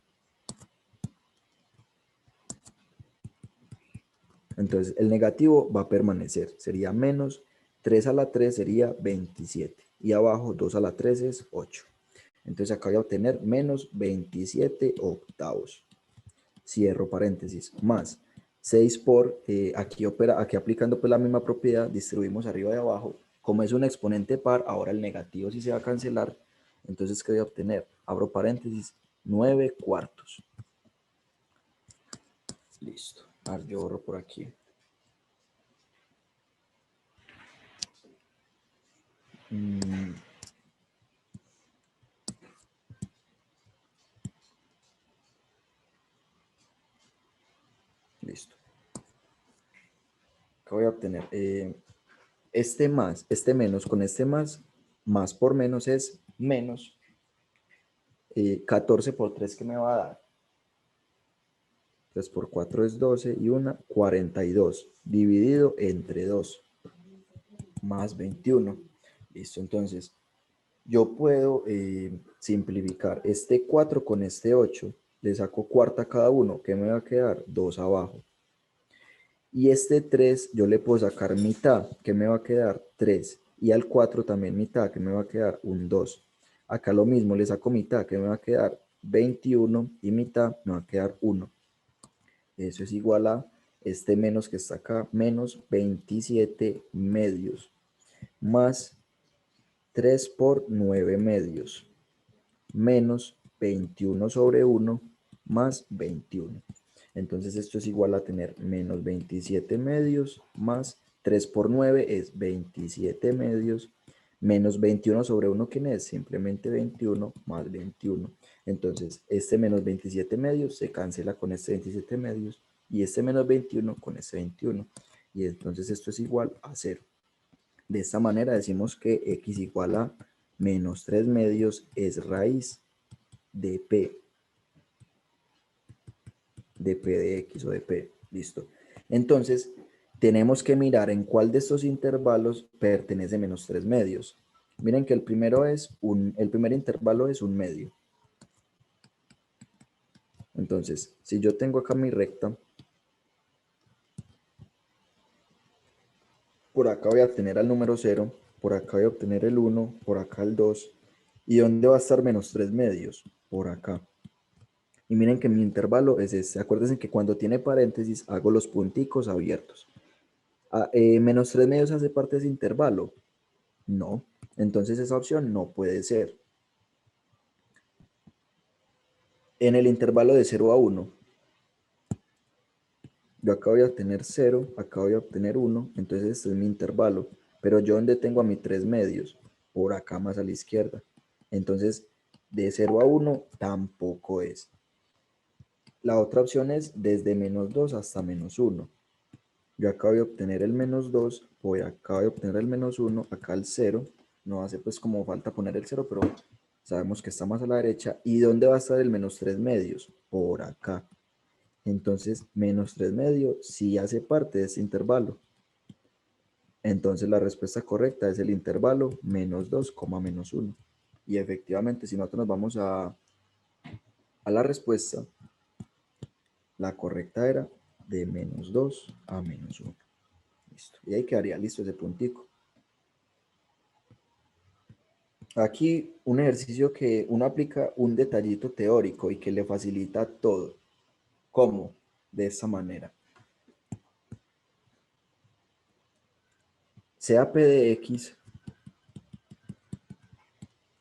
Entonces, el negativo va a permanecer. Sería menos 3 a la 3 sería 27. Y abajo 2 a la 3 es 8. Entonces acá voy a obtener menos 27 octavos. Cierro paréntesis. Más 6 por, aquí aplicando pues la misma propiedad, distribuimos arriba y abajo. Como es un exponente par, ahora el negativo sí se va a cancelar. Entonces, ¿qué voy a obtener? Abro paréntesis, 9/4. Listo. Ahora yo borro por aquí. Listo. ¿Qué voy a obtener? Este menos con este más por menos es menos 14 por 3 que me va a dar. 3 por 4 es 12 y 42 dividido entre 2 más 21. Listo, entonces yo puedo simplificar este 4 con este 8. Le saco cuarta a cada uno. ¿Qué me va a quedar? 2 abajo. Y este 3 yo le puedo sacar mitad. ¿Qué me va a quedar? 3. Y al 4 también mitad. ¿Qué me va a quedar? Un 2. Acá lo mismo, le saco mitad. ¿Qué me va a quedar? 21 y mitad me va a quedar 1. Eso es igual a este menos que está acá, menos 27/2, más 3 por 9/2, menos 21 sobre 1, más 21. Entonces esto es igual a tener menos 27/2, más 3 por 9 es 27/2, menos 21 sobre 1, ¿quién es? Simplemente 21 más 21. Entonces, este menos 27/2 se cancela con este 27/2 y este menos 21 con este 21. Y entonces esto es igual a 0. De esta manera decimos que x igual a menos 3/2 es raíz de p de P de X o de P. Listo. Entonces, tenemos que mirar en cuál de estos intervalos pertenece menos 3 medios. Miren que el primer intervalo es un medio. Entonces, si yo tengo acá mi recta, por acá voy a tener al número 0, por acá voy a obtener el 1, por acá el 2. ¿Y dónde va a estar menos 3 medios? Por acá. Y miren que mi intervalo es este. Acuérdense que cuando tiene paréntesis hago los punticos abiertos. ¿Menos 3 medios hace parte de ese intervalo? No. Entonces esa opción no puede ser. En el intervalo de 0 a 1, yo acá voy a obtener 0, acá voy a obtener 1, entonces este es mi intervalo. Pero yo ¿dónde tengo a mis 3 medios? Por acá más a la izquierda. Entonces, de 0 a 1 tampoco es. La otra opción es desde menos 2 hasta menos 1. Yo acá voy a obtener el menos 2, acá voy a obtener el menos 1, acá el 0. No hace pues como falta poner el 0, pero sabemos que está más a la derecha. ¿Y dónde va a estar el menos 3 medios? Por acá. Entonces, menos 3 medios sí hace parte de este intervalo. Entonces, la respuesta correcta es el intervalo menos 2, menos 1. Y efectivamente, si nosotros nos vamos a la respuesta, la correcta era de menos 2 a menos 1. Listo. Y ahí quedaría listo ese puntico. Aquí un ejercicio que uno aplica un detallito teórico y que le facilita todo. ¿Cómo? De esta manera. Sea P de X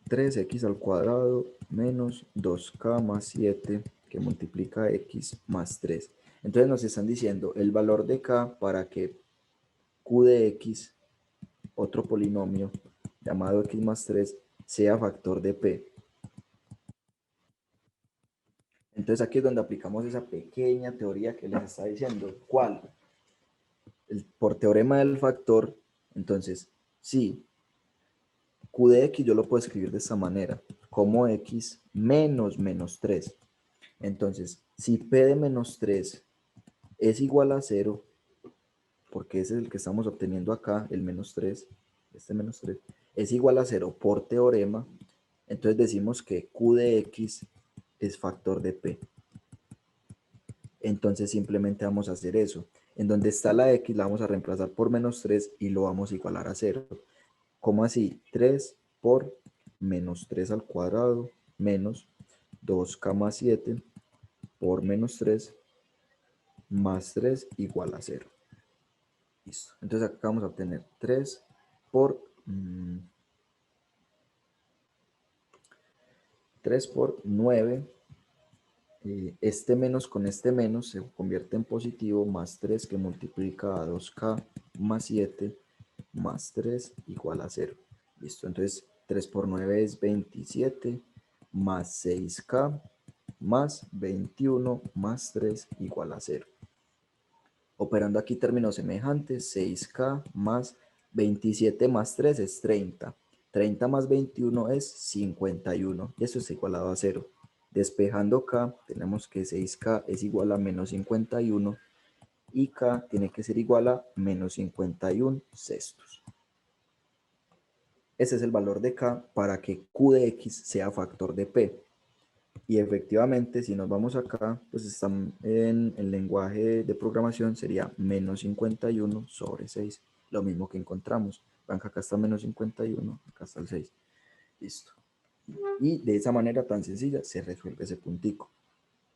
3x al cuadrado menos 2k más 7 que multiplica x más 3. Entonces nos están diciendo el valor de k para que q de x, otro polinomio llamado x más 3, sea factor de p. Entonces aquí es donde aplicamos esa pequeña teoría que les está diciendo. ¿Cuál? Por teorema del factor, entonces, sí, q de x yo lo puedo escribir de esta manera, como x menos menos 3. Entonces, si p de menos 3 es igual a 0, porque ese es el que estamos obteniendo acá, el menos 3, este menos 3, es igual a 0 por teorema, entonces decimos que q de x es factor de p. Entonces simplemente vamos a hacer eso. En donde está la x la vamos a reemplazar por menos 3 y lo vamos a igualar a 0. ¿Cómo así? 3 por menos 3 al cuadrado menos 2k más 7 por menos 3 más 3 igual a 0. Listo. Entonces acá vamos a obtener 3 por 9. Este menos con este menos se convierte en positivo, más 3 que multiplica a 2k más 7 más 3 igual a 0. Listo. Entonces 3 por 9 es 27 más 6k más 21 más 3 igual a 0. Operando aquí términos semejantes, 6k más 27 más 3 es 30. 30 más 21 es 51 y eso es igualado a 0. Despejando k, tenemos que 6k es igual a menos 51 y k tiene que ser igual a menos 51 sextos. Ese es el valor de k para que q de x sea factor de p. Y efectivamente, si nos vamos acá, pues están en el lenguaje de programación, sería menos 51 sobre 6. Lo mismo que encontramos. Vean que acá está menos 51, acá está el 6. Listo. Y de esa manera tan sencilla se resuelve ese puntico.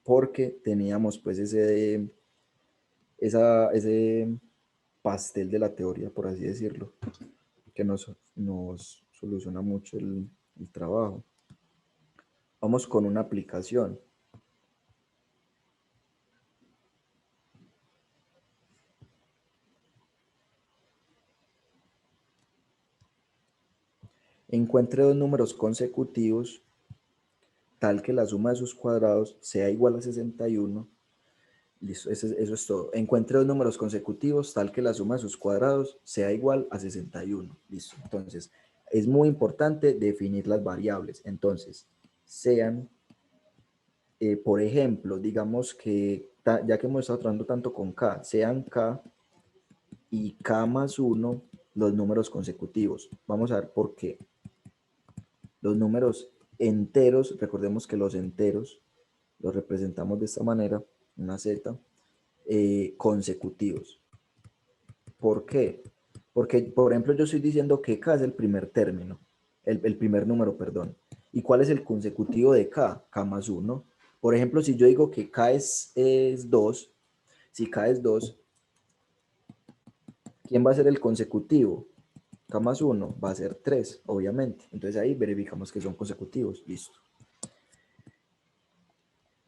Porque teníamos pues ese pastel de la teoría, por así decirlo, que nos soluciona mucho el trabajo. Vamos con una aplicación. Encuentre dos números consecutivos tal que la suma de sus cuadrados sea igual a 61. Listo, eso es todo. Encuentre dos números consecutivos tal que la suma de sus cuadrados sea igual a 61. Listo. Entonces, es muy importante definir las variables. Entonces, sean por ejemplo, digamos que ya que hemos estado trabajando tanto con K, sean K y K más 1 los números consecutivos. Vamos a ver por qué. Los números enteros, recordemos que los enteros los representamos de esta manera, una Z, consecutivos. ¿Por qué? Porque, por ejemplo, yo estoy diciendo que K es el primer término, el primer número, perdón. ¿Y cuál es el consecutivo de K? K más 1. Por ejemplo, si yo digo que K es 2, si K es 2, ¿quién va a ser el consecutivo? K más 1 va a ser 3, obviamente. Entonces ahí verificamos que son consecutivos. Listo.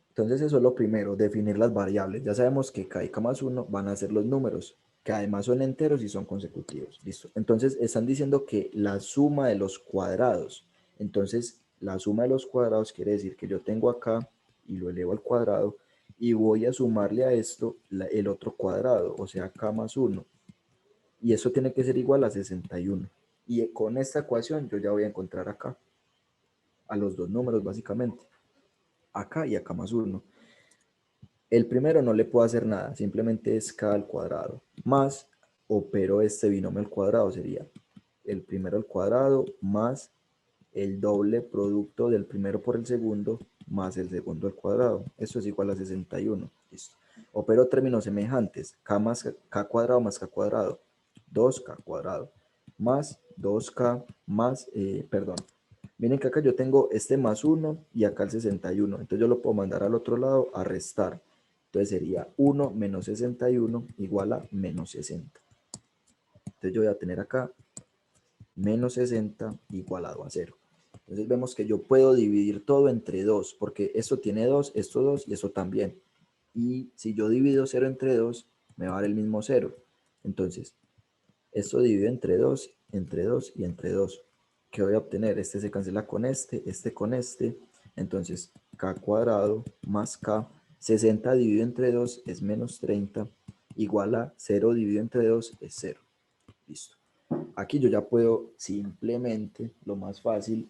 Entonces eso es lo primero, definir las variables. Ya sabemos que K y K más 1 van a ser los números, que además son enteros y son consecutivos. Listo. Entonces están diciendo que la suma de los cuadrados. Entonces la suma de los cuadrados quiere decir que yo tengo acá y lo elevo al cuadrado y voy a sumarle a esto el otro cuadrado, o sea, K más 1. Y eso tiene que ser igual a 61. Y con esta ecuación yo ya voy a encontrar acá a los dos números básicamente. Acá y acá más 1. El primero no le puedo hacer nada, simplemente es K al cuadrado. Más, opero este binomio al cuadrado, sería el primero al cuadrado más el doble producto del primero por el segundo más el segundo al cuadrado. Eso es igual a 61. Listo. Opero términos semejantes. K más K cuadrado más K cuadrado. 2K cuadrado. Más 2K más, perdón. Miren que acá yo tengo este más 1 y acá el 61. Entonces yo lo puedo mandar al otro lado a restar. Entonces sería 1 menos 61 igual a menos 60. Entonces yo voy a tener acá menos 60 igualado a 0. Entonces vemos que yo puedo dividir todo entre 2, porque esto tiene 2, esto 2 y eso también. Y si yo divido 0 entre 2, me va a dar el mismo 0. Entonces, esto divido entre 2 y entre 2. ¿Qué voy a obtener? Este se cancela con este con este. Entonces, K cuadrado más K. 60 dividido entre 2 es menos 30. Igual a 0 dividido entre 2 es 0. Listo. Aquí yo ya puedo simplemente, lo más fácil,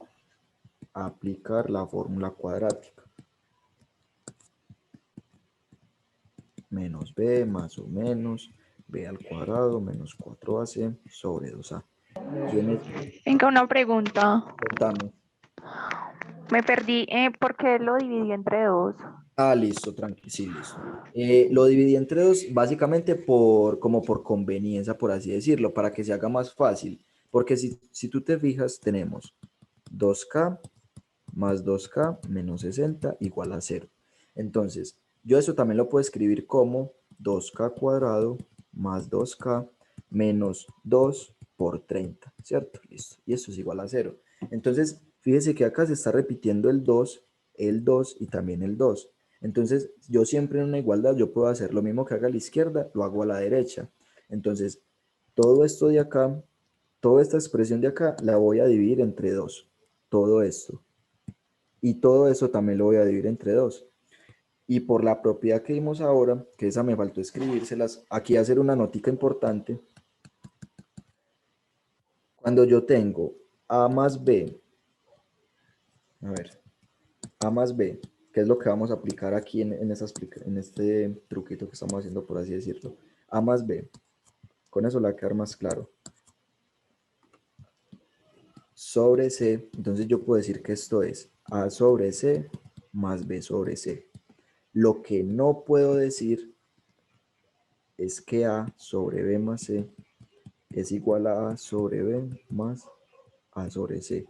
aplicar la fórmula cuadrática. Menos b más o menos b al cuadrado menos 4ac sobre 2a. ¿Quién es? Venga, una pregunta. Contame. Me perdí. ¿Por qué lo dividí entre 2? Ah, listo, tranqui, sí, listo. Lo dividí entre 2 básicamente como por conveniencia, por así decirlo, para que se haga más fácil. Porque si tú te fijas, tenemos 2k más 2k menos 60 igual a 0. Entonces, yo eso también lo puedo escribir como 2k cuadrado más 2k menos 2 por 30, ¿cierto? Listo. Y eso es igual a 0. Entonces, fíjese que acá se está repitiendo el 2 y también el 2. Entonces, yo siempre en una igualdad, yo puedo hacer lo mismo que haga a la izquierda, lo hago a la derecha. Entonces, todo esto de acá, toda esta expresión de acá, la voy a dividir entre 2. Todo esto. Y todo eso también lo voy a dividir entre 2. Y por la propiedad que vimos ahora, que esa me faltó escribírselas, aquí hacer una notica importante. Cuando yo tengo a más b, a ver, a más b, que es lo que vamos a aplicar aquí en este truquito que estamos haciendo, por así decirlo. A más b, con eso le va a quedar más claro. Sobre c, entonces yo puedo decir que esto es a sobre c más b sobre c. Lo que no puedo decir es que a sobre b más c es igual a a sobre b más a sobre c.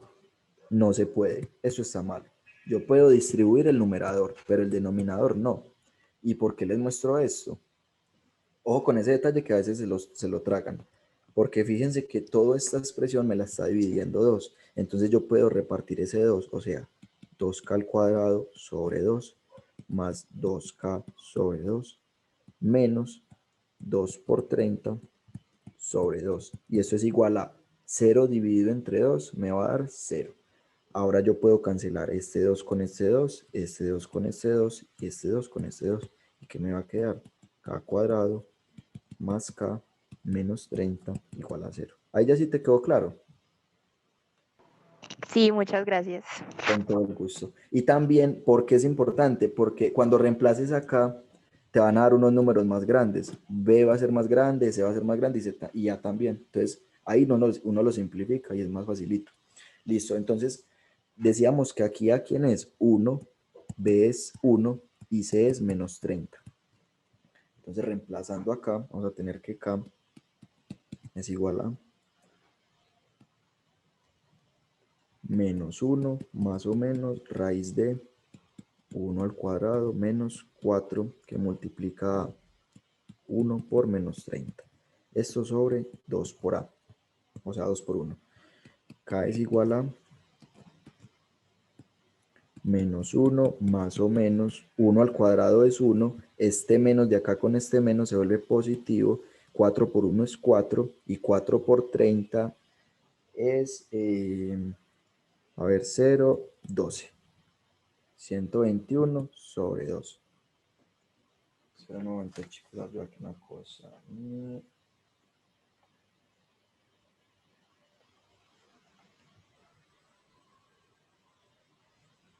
No se puede, eso está mal. Yo puedo distribuir el numerador, pero el denominador no. ¿Y por qué les muestro esto? Ojo con ese detalle que a veces se lo tragan. Porque fíjense que toda esta expresión me la está dividiendo 2. Entonces yo puedo repartir ese 2, o sea, 2k al cuadrado sobre 2 más 2k sobre 2 menos 2 por 30 sobre 2. Y eso es igual a 0 dividido entre 2 me va a dar 0. Ahora yo puedo cancelar este 2 con este 2, este 2 con este 2 y este 2 con este 2. ¿Y qué me va a quedar? K cuadrado más K menos 30 igual a 0. Ahí ya sí te quedó claro. Sí, muchas gracias. Con todo el gusto. Y también, ¿por qué es importante? Porque cuando reemplaces acá, te van a dar unos números más grandes. B va a ser más grande, C va a ser más grande y, y A también. Entonces, ahí uno lo simplifica y es más facilito. Listo, entonces, decíamos que aquí A, ¿quién es? 1, B es 1 y C es menos 30. Entonces, reemplazando acá, vamos a tener que K es igual a menos 1 más o menos raíz de 1 al cuadrado menos 4 que multiplica 1 por menos 30. Esto sobre 2 por A, o sea 2 por 1. K es igual a menos 1 más o menos 1 al cuadrado es 1. Este menos de acá con este menos se vuelve positivo. 4 por 1 es 4 y 4 por 30 es, a ver, 0, 12. 121 sobre 2. Espera un momento, chicos, voy a ver una cosa.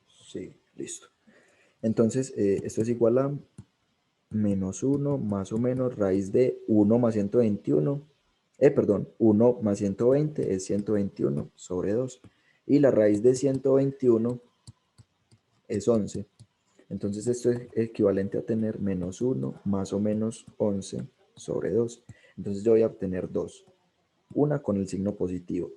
Sí, listo. Entonces, esto es igual a menos 1 más o menos raíz de 1 más 121. Perdón, 1 más 120 es 121 sobre 2. Y la raíz de 121 es 11. Entonces esto es equivalente a tener menos 1 más o menos 11 sobre 2. Entonces yo voy a obtener 2. Una con el signo positivo.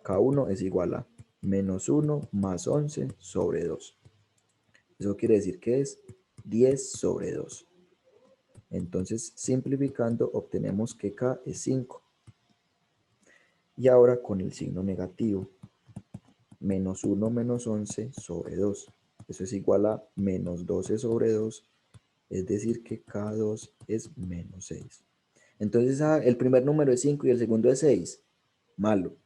K1 es igual a menos 1 más 11 sobre 2. Eso quiere decir que es 10 sobre 2. Entonces, simplificando, obtenemos que K es 5. Y ahora con el signo negativo, menos 1 menos 11 sobre 2. Eso es igual a menos 12 sobre 2, es decir que K2 es menos 6. Entonces, el primer número es 5 y el segundo es 6. Malo.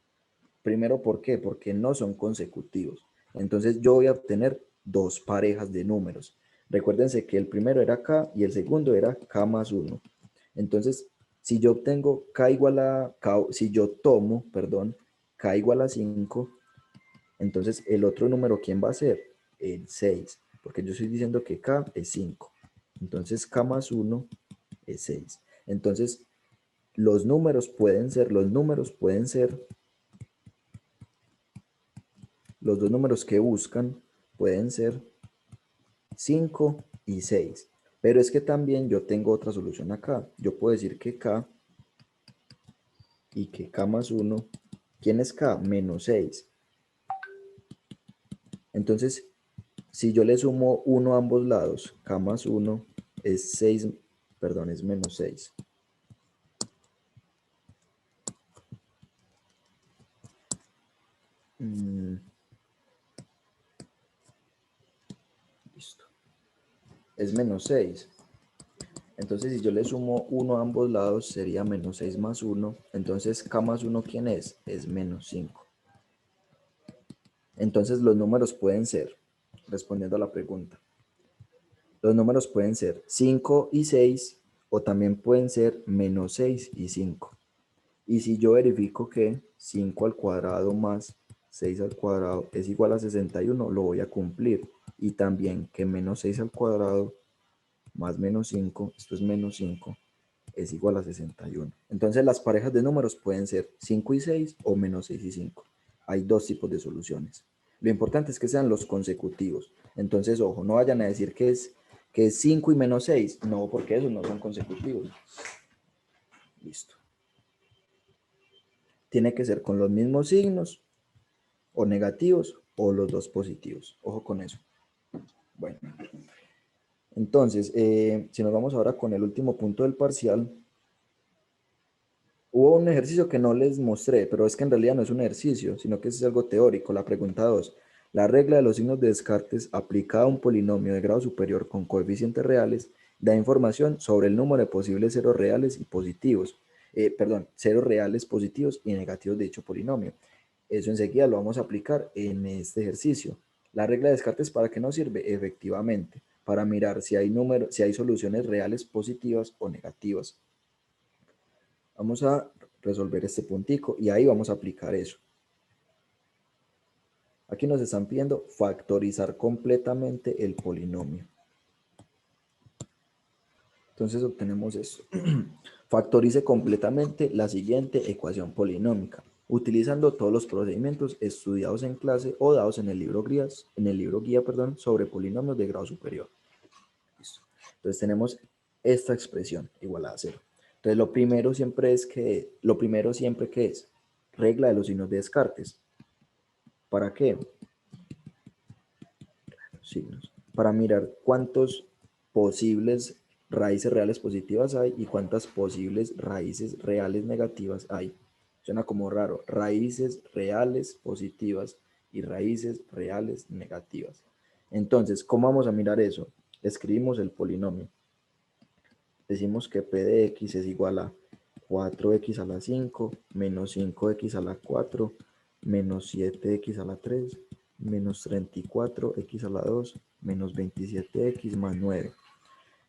Primero, ¿por qué? Porque no son consecutivos. Entonces, yo voy a obtener dos parejas de números. Recuérdense que el primero era K y el segundo era K más 1. Entonces, si yo obtengo K igual a K, si yo tomo, perdón, K igual a 5, entonces el otro número, ¿quién va a ser? El 6, porque yo estoy diciendo que K es 5. Entonces, K más 1 es 6. Entonces, los números pueden ser, los dos números que buscan pueden ser 5 y 6. Pero es que también yo tengo otra solución acá. Yo puedo decir que K y que K más 1, ¿quién es K? Menos 6. Entonces, si yo le sumo 1 a ambos lados, K más 1 es 6, perdón, es menos 6. Listo. Es menos 6. Entonces, si yo le sumo 1 a ambos lados, sería menos 6 más 1. Entonces, K más 1, ¿quién es? Es menos 5. Entonces, los números pueden ser, respondiendo a la pregunta, los números pueden ser 5 y 6, o también pueden ser menos 6 y 5. Y si yo verifico que 5 al cuadrado más 6 al cuadrado es igual a 61, lo voy a cumplir. Y también que menos 6 al cuadrado más menos 5, esto es menos 5, es igual a 61. Entonces las parejas de números pueden ser 5 y 6 o menos 6 y 5. Hay dos tipos de soluciones. Lo importante es que sean los consecutivos. Entonces, ojo, no vayan a decir que es 5 y menos 6. No, porque esos no son consecutivos. Listo. Tiene que ser con los mismos signos, o negativos, o los dos positivos. Ojo con eso. Bueno. Entonces, si nos vamos ahora con el último punto del parcial, hubo un ejercicio que no les mostré, pero es que en realidad no es un ejercicio, sino que es algo teórico. La pregunta 2. La regla de los signos de Descartes aplicada a un polinomio de grado superior con coeficientes reales da información sobre el número de posibles ceros reales y positivos. Ceros reales positivos y negativos de dicho polinomio. Eso enseguida lo vamos a aplicar en este ejercicio. La regla de Descartes, ¿para qué nos sirve? Efectivamente, para mirar si hay soluciones reales positivas o negativas. Vamos a resolver este puntico y ahí vamos a aplicar eso. Aquí nos están pidiendo factorizar completamente el polinomio. Entonces obtenemos esto. Factorice completamente la siguiente ecuación polinómica, utilizando todos los procedimientos estudiados en clase o dados en el libro guía, sobre polinomios de grado superior. Listo. Entonces tenemos esta expresión igual a 0. Entonces lo primero siempre que es regla de los signos de Descartes. ¿Para qué? Signos. Para mirar cuántos posibles raíces reales positivas hay y cuántas posibles raíces reales negativas hay. Suena como raro. Raíces reales positivas y raíces reales negativas. Entonces, ¿cómo vamos a mirar eso? Escribimos el polinomio. Decimos que p de x es igual a 4x a la 5 menos 5x a la 4 menos 7x a la 3 menos 34x a la 2 menos 27x más 9.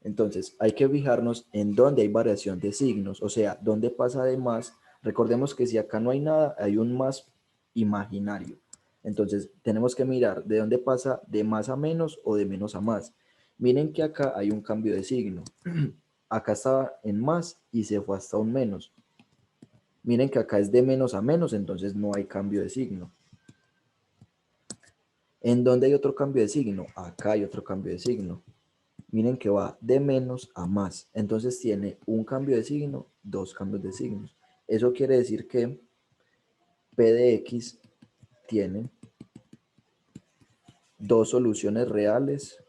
Entonces, hay que fijarnos en dónde hay variación de signos, o sea, dónde pasa de más. Recordemos que si acá no hay nada, hay un más imaginario. Entonces, tenemos que mirar de dónde pasa de más a menos o de menos a más. Miren que acá hay un cambio de signo. Acá estaba en más y se fue hasta un menos. Miren que acá es de menos a menos, entonces no hay cambio de signo. ¿En dónde hay otro cambio de signo? Acá hay otro cambio de signo. Miren que va de menos a más. Entonces tiene un cambio de signo, dos cambios de signos. Eso quiere decir que P de X tiene dos soluciones reales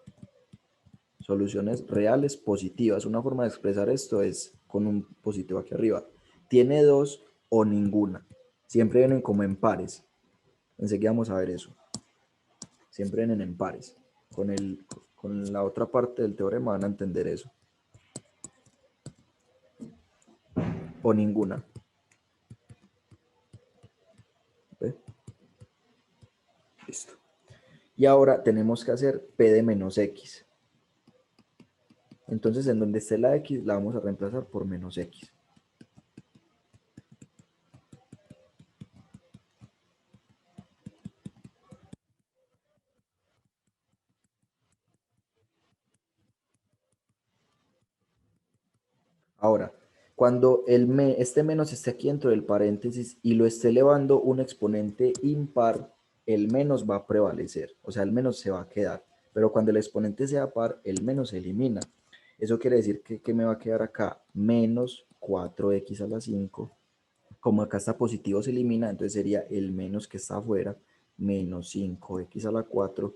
positivas. Una forma de expresar esto es con un positivo aquí arriba. Tiene dos o ninguna. Siempre vienen como en pares. Enseguida vamos a ver eso. Siempre vienen en pares. Con la otra parte del teorema van a entender eso. O ninguna. ¿Ve? Listo. Y ahora tenemos que hacer P de menos X. Entonces, en donde esté la X, la vamos a reemplazar por menos X. Ahora, cuando este menos esté aquí dentro del paréntesis y lo esté elevando un exponente impar, el menos va a prevalecer, o sea, el menos se va a quedar. Pero cuando el exponente sea par, el menos se elimina. Eso quiere decir que me va a quedar acá menos 4x a la 5. Como acá está positivo se elimina, entonces sería el menos que está afuera, menos 5x a la 4.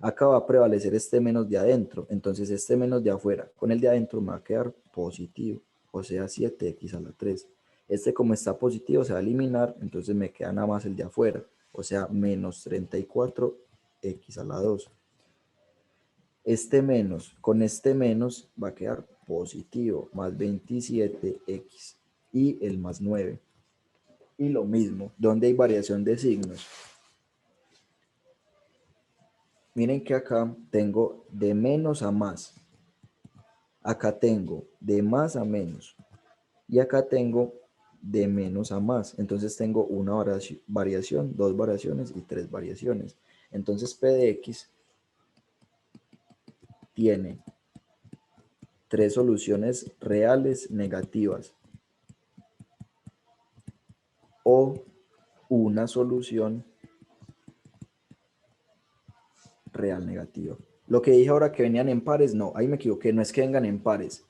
Acá va a prevalecer este menos de adentro, entonces este menos de afuera con el de adentro me va a quedar positivo, o sea 7x a la 3. Este como está positivo se va a eliminar, entonces me queda nada más el de afuera, o sea menos 34x a la 2. Este menos con este menos va a quedar positivo, más 27x y el más 9. Y lo mismo, donde hay variación de signos. Miren que acá tengo de menos a más. Acá tengo de más a menos. Y acá tengo de menos a más. Entonces tengo una variación, dos variaciones y tres variaciones. Entonces P de X tiene tres soluciones reales negativas. O una solución real negativa. Lo que dije ahora que venían en pares, no, ahí me equivoqué, no es que vengan en pares.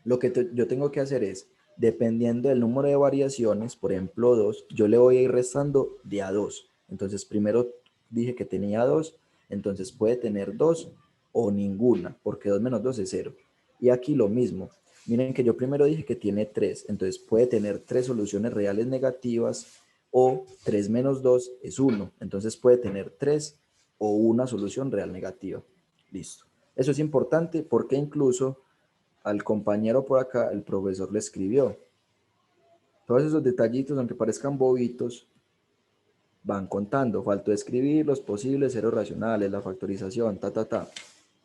Lo que yo tengo que hacer es, dependiendo del número de variaciones, por ejemplo 2, yo le voy a ir restando de a 2. Entonces primero dije que tenía 2, entonces puede tener 2 o ninguna, porque 2 menos 2 es 0. Y aquí lo mismo. Miren que yo primero dije que tiene 3, entonces puede tener 3 soluciones reales negativas o 3 menos 2 es 1, entonces puede tener 3 o una solución real negativa. Listo. Eso es importante porque incluso al compañero por acá, el profesor le escribió. Todos esos detallitos, aunque parezcan bobitos, van contando. Faltó escribir los posibles ceros racionales, la factorización,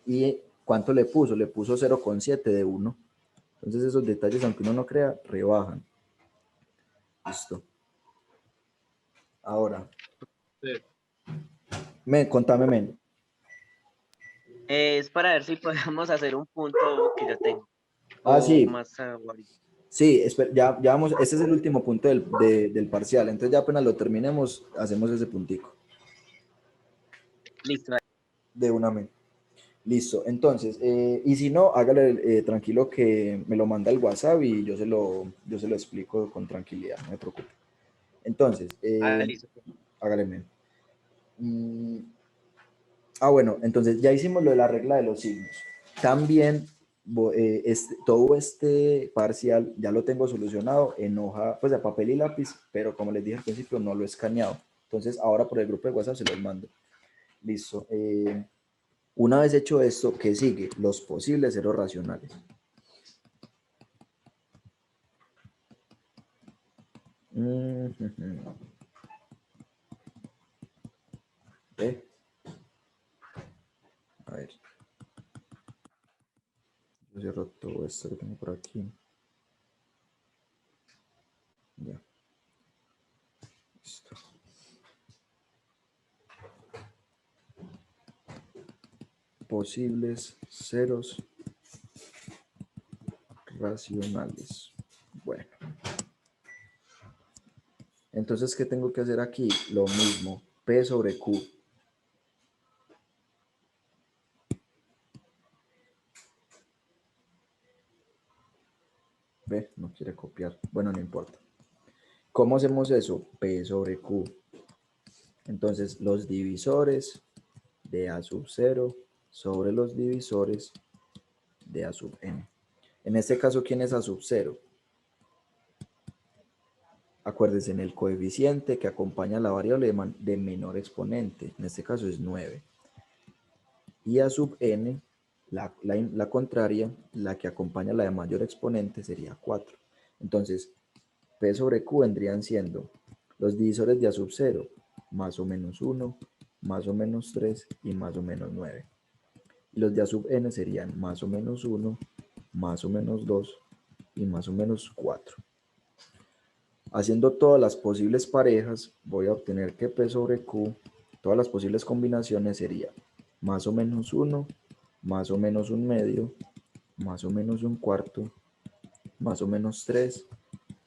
¿Y cuánto le puso? Le puso 0,7 de 1. Entonces esos detalles, aunque uno no crea, rebajan. Listo. Ahora, Contame, men. Es para ver si podemos hacer un punto que yo tengo. Ah, O sí. más ahorita. Sí, ya vamos, este es el último punto del parcial, entonces ya apenas lo terminemos, hacemos ese puntico Listo. de una men. Listo, entonces, y si no, hágale tranquilo que me lo manda el WhatsApp y yo se lo explico con tranquilidad, no me preocupe. Entonces, Listo. hágale men. Bueno, entonces ya hicimos lo de la regla de los signos. También todo este parcial ya lo tengo solucionado en hoja, pues de papel y lápiz, pero como les dije al principio, no lo he escaneado. Entonces ahora por el grupo de WhatsApp se los mando. Listo. Una vez hecho esto, ¿qué sigue? Los posibles ceros racionales. ¿Ve? A ver. Yo cierro todo esto que tengo por aquí. Ya. Listo. Posibles ceros racionales. Bueno. Entonces, ¿qué tengo que hacer aquí? Lo mismo. P sobre Q. ¿Ve? No quiere copiar. Bueno, no importa. ¿Cómo hacemos eso? P sobre Q. Entonces, los divisores de A sub 0 sobre los divisores de A sub n. En este caso, ¿quién es A sub 0? Acuérdense en el coeficiente que acompaña a la variable de menor exponente. En este caso es 9. Y A sub n, la contraria, la que acompaña a la de mayor exponente, sería 4. Entonces, P sobre Q vendrían siendo los divisores de A sub 0, más o menos 1, más o menos 3 y más o menos 9. Y los de A sub n serían más o menos 1, más o menos 2 y más o menos 4. Haciendo todas las posibles parejas, voy a obtener que P sobre Q, todas las posibles combinaciones sería más o menos 1, más o menos un medio, más o menos un cuarto, más o menos 3,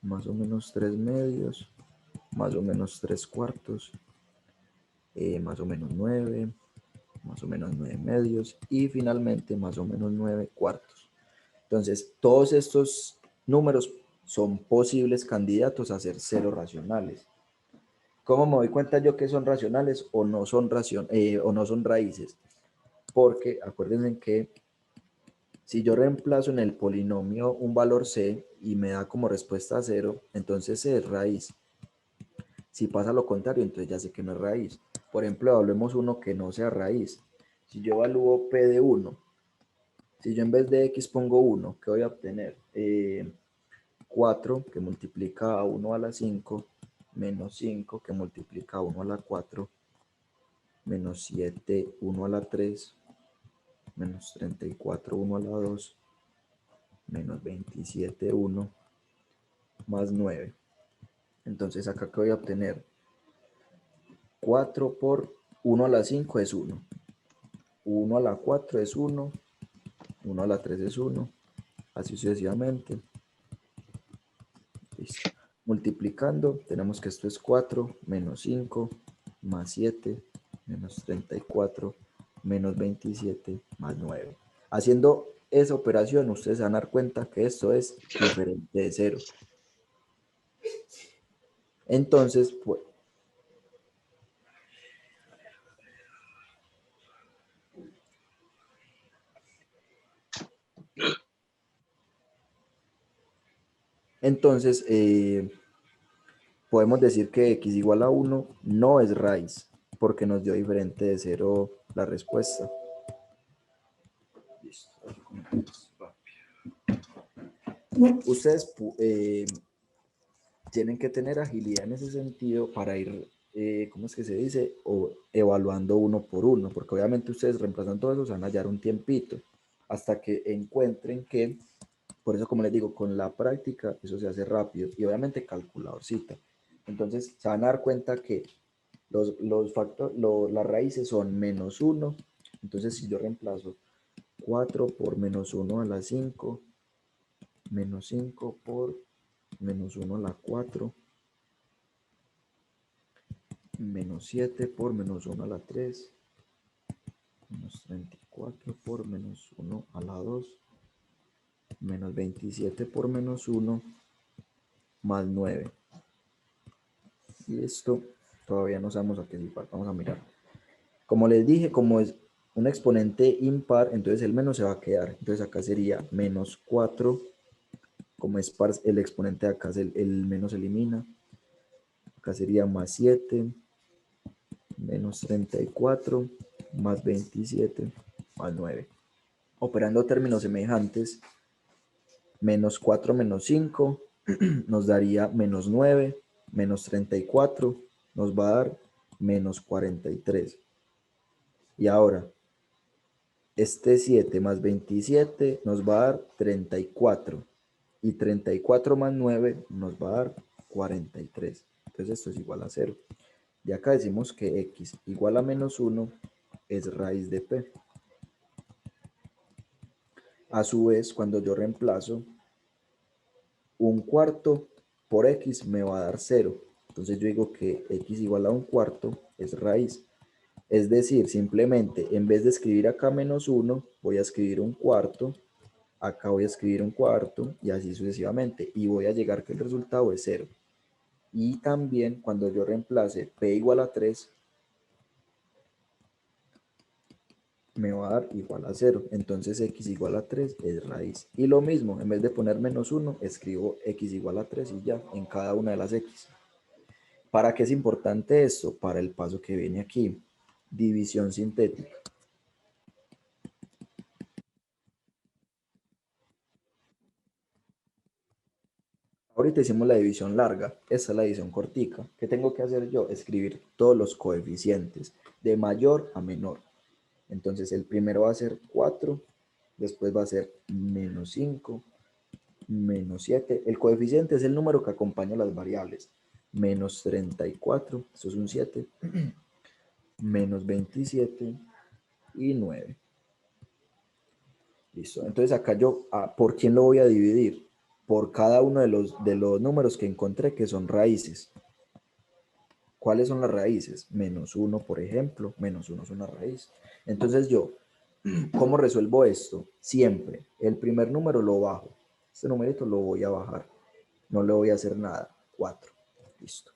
más o menos 3 medios, más o menos 3 cuartos, más o menos 9, más o menos 9 medios y finalmente más o menos 9 cuartos. Entonces, todos estos números son posibles candidatos a ser ceros racionales. ¿Cómo me doy cuenta yo que son racionales o no son, o no son raíces? Porque acuérdense que si yo reemplazo en el polinomio un valor c y me da como respuesta 0, entonces c es raíz. Si pasa lo contrario, entonces ya sé que no es raíz. Por ejemplo, evaluemos uno que no sea raíz. Si yo evalúo p de 1, si yo en vez de x pongo 1, ¿qué voy a obtener? 4 que multiplica a 1 a la 5, menos 5 que multiplica a 1 a la 4, menos 7, 1 a la 3, menos 34, 1 a la 2, menos 27, 1, más 9. Entonces acá que voy a obtener 4 por 1 a la 5 es 1, 1 a la 4 es 1, 1 a la 3 es 1, así sucesivamente. Listo. Multiplicando, tenemos que esto es 4, menos 5, más 7, menos 34, menos 27, más 9. Haciendo esa operación, ustedes se van a dar cuenta que esto es diferente de 0. Entonces, pues, podemos decir que x igual a 1 no es raíz, porque nos dio diferente de 0 la respuesta. Listo. Ustedes tienen que tener agilidad en ese sentido para ir, ¿cómo es que se dice? O evaluando uno por uno, porque obviamente ustedes reemplazando todo eso se van a hallar un tiempito hasta que encuentren que, por eso como les digo, con la práctica eso se hace rápido y obviamente calculadorcita. Entonces se van a dar cuenta que Las raíces son menos 1. Entonces, si yo reemplazo 4 por menos 1 a la 5, menos 5 por menos 1 a la 4, menos 7 por menos 1 a la 3, menos 34 por menos 1 a la 2, menos 27 por menos 1, más 9. Y esto todavía no sabemos a qué es igual. Vamos a mirar. Como les dije, como es un exponente impar, entonces el menos se va a quedar. Entonces acá sería menos 4. Como es par, el exponente de acá, el menos se elimina. Acá sería más 7, menos 34, más 27, más 9. Operando términos semejantes, menos 4 menos 5 nos daría menos 9, menos 34 nos va a dar menos 43. Y ahora, este 7 más 27 nos va a dar 34. Y 34 más 9 nos va a dar 43. Entonces esto es igual a 0. De acá decimos que x igual a menos 1 es raíz de p. A su vez, cuando yo reemplazo un cuarto por x me va a dar 0. Entonces yo digo que x igual a un cuarto es raíz. Es decir, simplemente en vez de escribir acá menos 1, voy a escribir un cuarto, acá voy a escribir un cuarto y así sucesivamente. Y voy a llegar que el resultado es 0. Y también cuando yo reemplace p igual a 3, me va a dar igual a 0. Entonces x igual a 3 es raíz. Y lo mismo, en vez de poner menos 1, escribo x igual a 3 y ya, en cada una de las x. ¿Para qué es importante esto? Para el paso que viene aquí. División sintética. Ahorita hicimos la división larga, esta es la división cortica. ¿Qué tengo que hacer yo? Escribir todos los coeficientes, de mayor a menor. Entonces el primero va a ser 4, después va a ser menos 5, menos 7. El coeficiente es el número que acompaña las variables. Menos 34, eso es un 7, menos 27 y 9. Listo. Entonces acá yo, ¿por quién lo voy a dividir? Por cada uno de los números que encontré que son raíces. ¿Cuáles son las raíces? Menos 1, por ejemplo. Menos 1 es una raíz. Entonces yo, ¿cómo resuelvo esto? Siempre, el primer número lo bajo. Este numerito lo voy a bajar. No le voy a hacer nada. 4. Listo.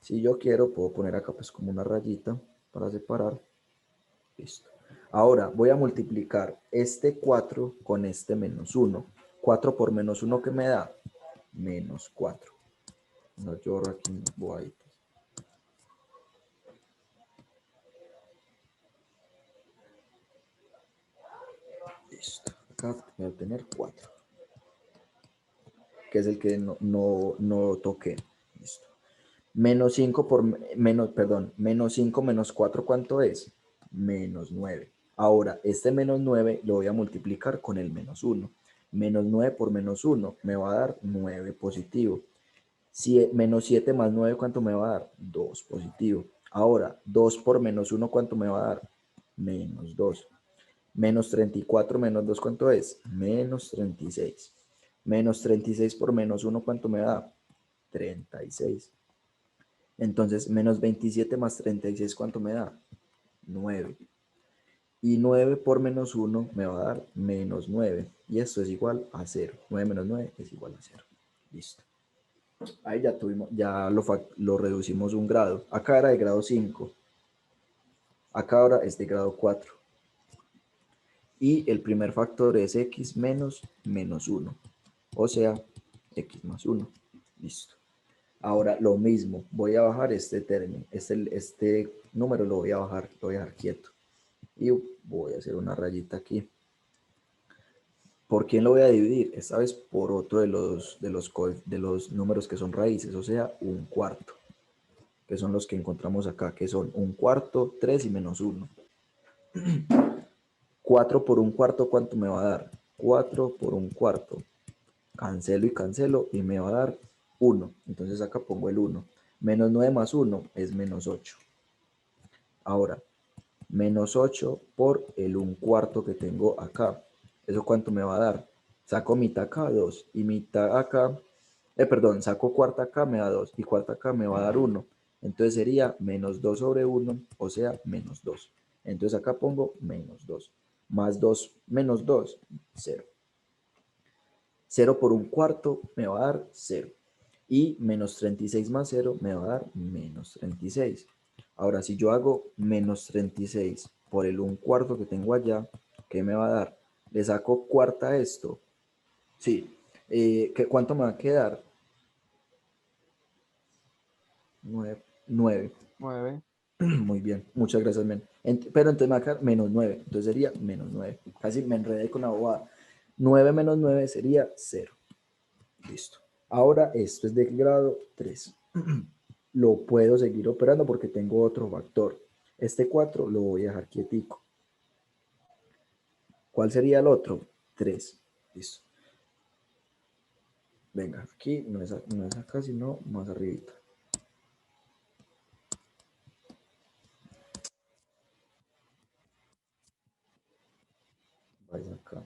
Si yo quiero, puedo poner acá pues como una rayita para separar. Listo. Ahora voy a multiplicar este 4 con este menos 1. 4 por menos 1, ¿qué me da? Menos 4. No lloro aquí en los bobaditos. Listo. Acá voy a tener 4. Que es el que no toqué. Listo. Menos 5 por menos, perdón, menos 5 menos 4, ¿cuánto es? Menos 9. Ahora, este menos 9 lo voy a multiplicar con el menos 1. Menos 9 por menos 1 me va a dar 9 positivo. Menos 7 más 9, ¿cuánto me va a dar? 2 positivo. Ahora, 2 por menos 1, ¿cuánto me va a dar? Menos 2. Menos 34 menos 2, ¿cuánto es? Menos 36. Menos 36 por menos 1, ¿cuánto me da? 36. Entonces, menos 27 más 36, ¿cuánto me da? 9. Y 9 por menos 1 me va a dar menos 9. Y esto es igual a 0. 9 menos 9 es igual a 0. Listo. Ahí ya tuvimos, ya lo reducimos un grado. Acá era de grado 5. Acá ahora es de grado 4. Y el primer factor es x menos menos 1. O sea, x más 1. Listo. Ahora lo mismo, voy a bajar este término, este número lo voy a bajar, lo voy a dejar quieto. Y voy a hacer una rayita aquí. ¿Por quién lo voy a dividir? Esta vez por otro de los números que son raíces, o sea, un cuarto. Que son los que encontramos acá, que son un cuarto, 3 y menos 1. 4 por un cuarto, ¿cuánto me va a dar? 4 por un cuarto. Cancelo y cancelo y me va a dar 1. Entonces acá pongo el 1. Menos 9 más 1 es menos 8. Ahora, menos 8 por el 1/4 que tengo acá. ¿Eso cuánto me va a dar? Saco mitad acá, 2. Y mitad acá, perdón, saco cuarta acá, me da 2. Y cuarta acá me va a dar 1. Entonces sería menos 2 sobre 1, o sea, menos 2. Entonces acá pongo menos 2. Más 2 menos 2, 0. 0 por 1/4 me va a dar 0. Y menos 36 más 0 me va a dar menos 36. Ahora, si yo hago menos 36 por el 1/4 que tengo allá, ¿qué me va a dar? Le saco cuarta a esto. Sí. ¿Cuánto me va a quedar? 9. 9. 9. Muy bien, muchas gracias, men. Pero entonces me va a quedar menos 9. Entonces sería menos 9. Casi me enredé con la bobada. 9 menos 9 sería 0. Listo. Ahora esto es de grado 3. Lo puedo seguir operando porque tengo otro factor. Este 4 lo voy a dejar quietico. ¿Cuál sería el otro? 3. Listo. Venga, aquí no es acá, sino más arribita. Vaya acá.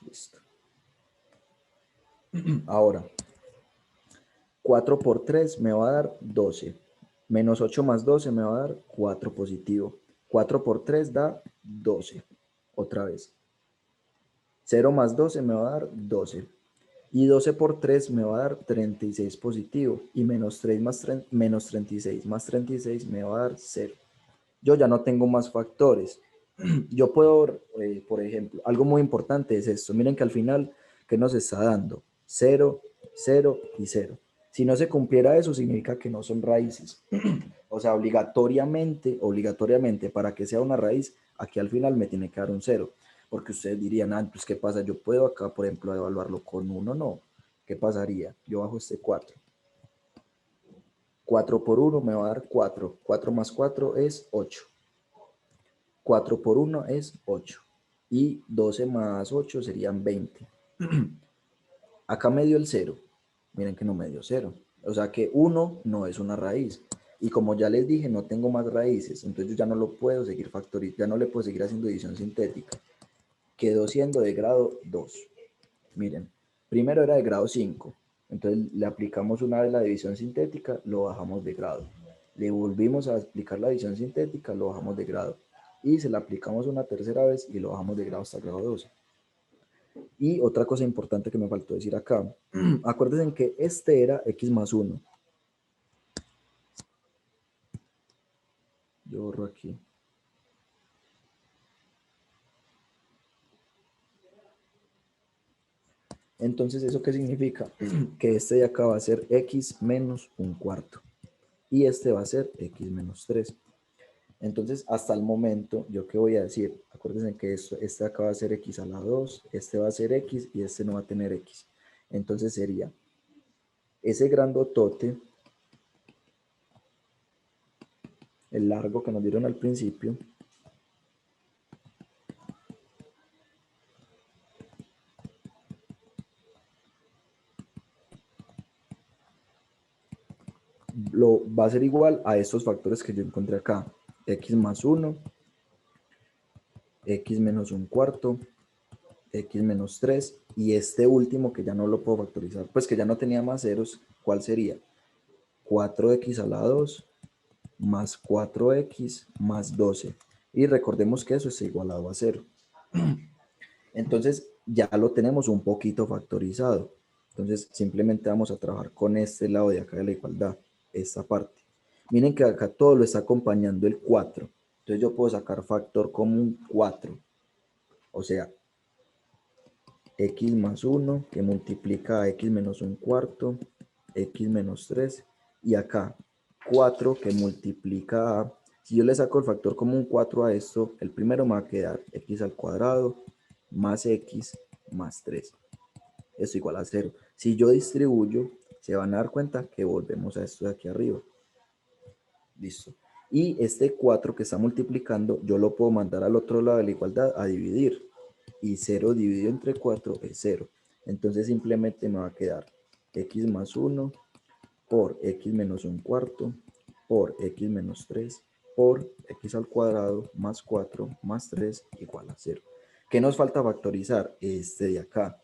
Listo. Ahora, 4 por 3 me va a dar 12. Menos 8 más 12 me va a dar 4 positivo. 4 por 3 da 12. Otra vez. 0 más 12 me va a dar 12. Y 12 por 3 me va a dar 36 positivo. Y menos 3 más menos 36 más 36 me va a dar 0. Yo ya no tengo más factores. Yo puedo, por ejemplo, algo muy importante es esto. Miren que al final, ¿qué nos está dando? 0, 0 y 0. Si no se cumpliera eso, significa que no son raíces. O sea, obligatoriamente, para que sea una raíz, aquí al final me tiene que dar un 0. Porque ustedes dirían, ah, pues ¿qué pasa? Yo puedo acá, por ejemplo, evaluarlo con 1, no. ¿Qué pasaría? Yo bajo este 4. 4 por 1 me va a dar 4. 4 más 4 es 8. 4 por 1 es 8. Y 12 más 8 serían 20. Acá me dio el 0. Miren que no me dio 0. O sea que 1 no es una raíz. Y como ya les dije, no tengo más raíces. Entonces yo ya no lo puedo seguir factorizando. Ya no le puedo seguir haciendo división sintética. Quedó siendo de grado 2. Miren, primero era de grado 5. Entonces le aplicamos una vez la división sintética, lo bajamos de grado. Le volvimos a aplicar la división sintética, lo bajamos de grado. Y se la aplicamos una tercera vez y lo bajamos de grado hasta grado 12. Y otra cosa importante que me faltó decir acá. Acuérdense que este era x más 1. Yo borro aquí. Entonces, ¿eso qué significa? Que este de acá va a ser x menos 1/4. Y este va a ser x menos 3. Entonces, hasta el momento, ¿yo qué voy a decir? Acuérdense que este acá va a ser x a la 2, este va a ser x y este no va a tener x. Entonces sería ese grandotote, el largo que nos dieron al principio, va a ser igual a estos factores que yo encontré acá. X más 1, x menos 1/4, x menos 3 y este último que ya no lo puedo factorizar, pues que ya no tenía más ceros, ¿cuál sería? 4x a la 2 más 4x más 12. Y recordemos que eso es igualado a 0. Entonces ya lo tenemos un poquito factorizado. Entonces simplemente vamos a trabajar con este lado de acá de la igualdad, esta parte. Miren que acá todo lo está acompañando el 4. Entonces yo puedo sacar factor común 4. O sea, x más 1 que multiplica a x menos 1/4, x menos 3. Y acá 4 que multiplica a... Si yo le saco el factor común 4 a esto, el primero me va a quedar x al cuadrado más x más 3. Esto igual a 0. Si yo distribuyo, se van a dar cuenta que volvemos a esto de aquí arriba. Listo. Y este 4 que está multiplicando, yo lo puedo mandar al otro lado de la igualdad a dividir. Y 0 dividido entre 4 es 0. Entonces simplemente me va a quedar x más 1 por x menos un cuarto por x menos 3 por x al cuadrado más 4 más 3 igual a 0. ¿Qué nos falta factorizar? Este de acá.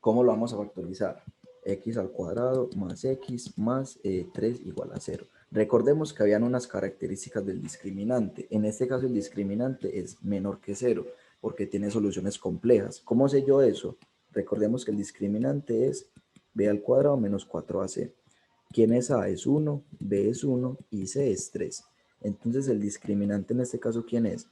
¿Cómo lo vamos a factorizar? X al cuadrado más x más 3 igual a 0. Recordemos que habían unas características del discriminante. En este caso el discriminante es menor que 0 porque tiene soluciones complejas. ¿Cómo sé yo eso? Recordemos que el discriminante es b al cuadrado menos 4ac. ¿Quién es a? Es 1, b es 1 y c es 3. Entonces el discriminante en este caso, ¿quién es?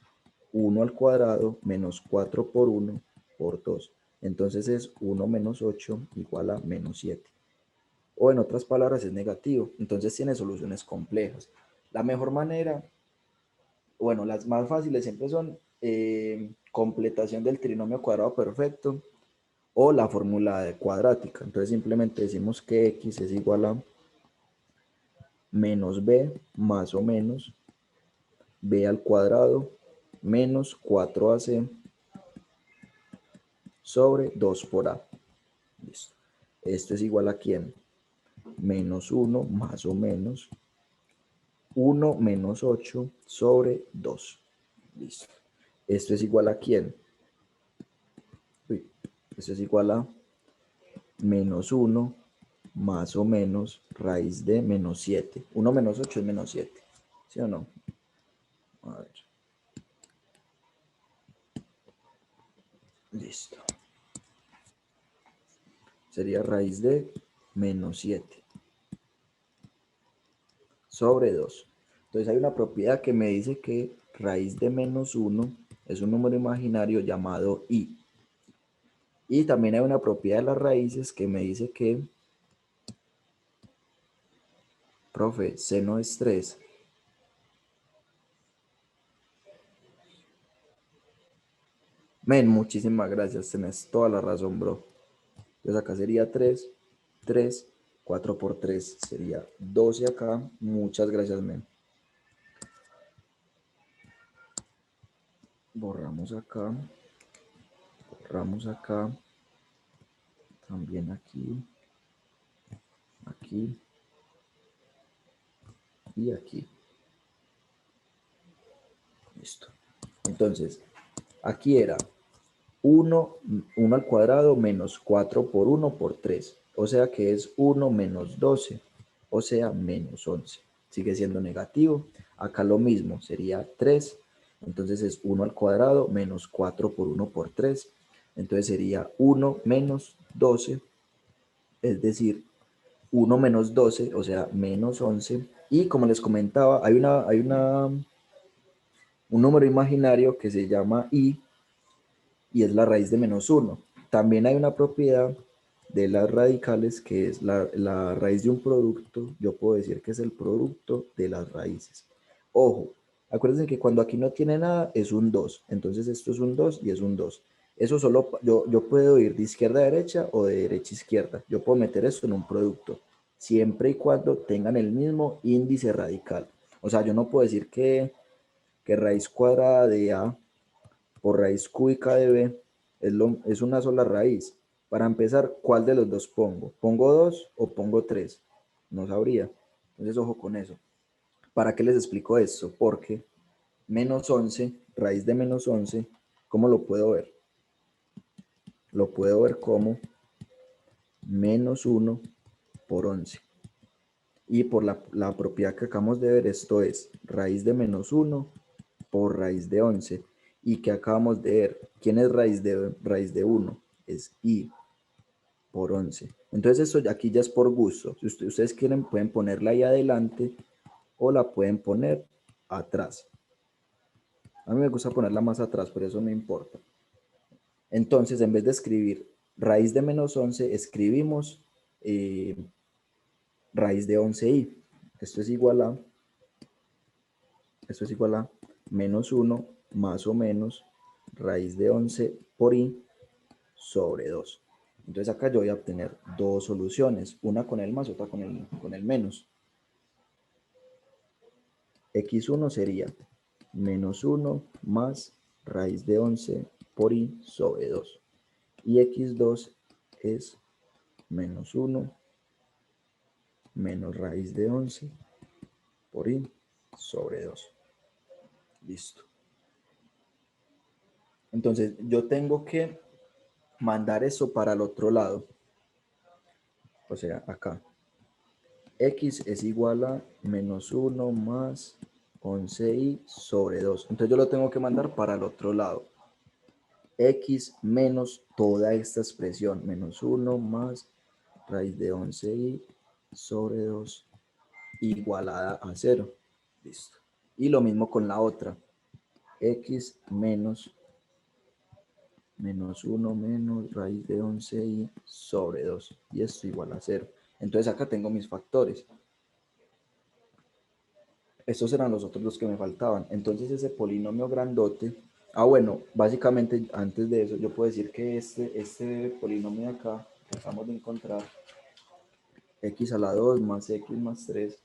1 al cuadrado menos 4 por 1 por 2. Entonces es 1 menos 8 igual a menos 7. O en otras palabras es negativo. Entonces tiene soluciones complejas. La mejor manera, bueno, las más fáciles siempre son completación del trinomio cuadrado perfecto o la fórmula cuadrática. Entonces simplemente decimos que x es igual a menos b más o menos b al cuadrado menos 4ac sobre 2 por a. Listo. Esto es igual a ¿quién? Menos 1 más o menos 1 menos 8 sobre 2. Listo. Esto es igual a ¿quién? Uy, esto es igual a menos 1 más o menos raíz de menos 7. 1 menos 8 es menos 7. ¿Sí o no? A ver. Listo. Sería raíz de menos 7 sobre 2. Entonces hay una propiedad que me dice que raíz de menos 1 es un número imaginario llamado i. Y también hay una propiedad de las raíces que me dice que, profe, seno es 3. Men, muchísimas gracias, tenés toda la razón, bro. Entonces acá sería 3, 3, 4 por 3 sería 12 acá. Muchas gracias, men. Borramos acá. Borramos acá. También aquí. Aquí. Y aquí. Listo. Entonces, aquí era 1 al cuadrado menos 4 por 1 por 3. O sea que es 1 menos 12. O sea, menos 11. Sigue siendo negativo. Acá lo mismo, sería 3. Entonces es 1 al cuadrado menos 4 por 1 por 3. Entonces sería 1 menos 12. Es decir, 1 menos 12, o sea, menos 11. Y como les comentaba, hay un número imaginario que se llama i, y es la raíz de menos 1. También hay una propiedad de las radicales que es la raíz de un producto. Yo puedo decir que es el producto de las raíces. Ojo, acuérdense que cuando aquí no tiene nada es un 2. Entonces esto es un 2 y es un 2. Eso solo, yo puedo ir de izquierda a derecha o de derecha a izquierda. Yo puedo meter esto en un producto, siempre y cuando tengan el mismo índice radical. O sea, yo no puedo decir que raíz cuadrada de A por raíz cúbica de b es una sola raíz. Para empezar, ¿cuál de los dos pongo? ¿Pongo 2 o pongo 3? No sabría. Entonces, ojo con eso. ¿Para qué les explico esto? Porque menos 11, raíz de menos 11, ¿cómo lo puedo ver? Lo puedo ver como menos 1 por 11. Y por la propiedad que acabamos de ver, esto es raíz de menos 1 por raíz de 11. Y que acabamos de ver, ¿quién es raíz de 1? Es i por 11. Entonces esto aquí ya es por gusto. Si ustedes quieren, pueden ponerla ahí adelante o la pueden poner atrás. A mí me gusta ponerla más atrás, pero eso no importa. Entonces, en vez de escribir raíz de menos 11, escribimos raíz de 11i. Esto es igual a menos 1 más o menos raíz de 11 por i sobre 2. Entonces acá yo voy a obtener dos soluciones, una con el más, otra con el menos. x1 sería menos 1 más raíz de 11 por i sobre 2. Y x2 es menos 1 menos raíz de 11 por i sobre 2. Listo. Entonces, yo tengo que mandar eso para el otro lado. O sea, acá. X es igual a menos 1 más 11i sobre 2. Entonces, yo lo tengo que mandar para el otro lado. X menos toda esta expresión. Menos 1 más raíz de 11i sobre 2 igualada a 0. Listo. Y lo mismo con la otra. X menos 1 menos raíz de 11i sobre 2. Y esto igual a 0. Entonces acá tengo mis factores. Estos eran los otros dos que me faltaban. Entonces ese polinomio grandote. Bueno, básicamente antes de eso yo puedo decir que este polinomio de acá que acabamos de encontrar, x a la 2 más x más 3,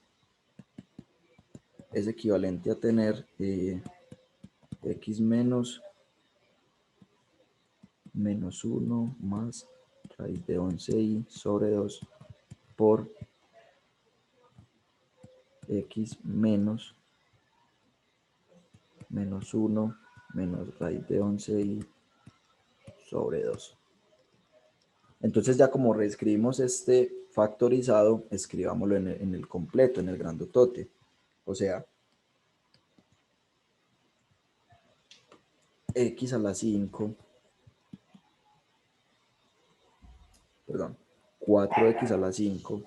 es equivalente a tener x menos 1 más raíz de 11i sobre 2 por x menos 1 menos raíz de 11i sobre 2. Entonces ya como reescribimos este factorizado, escribámoslo en el completo, en el grandotote. O sea, x a la 5, perdón, 4x a la 5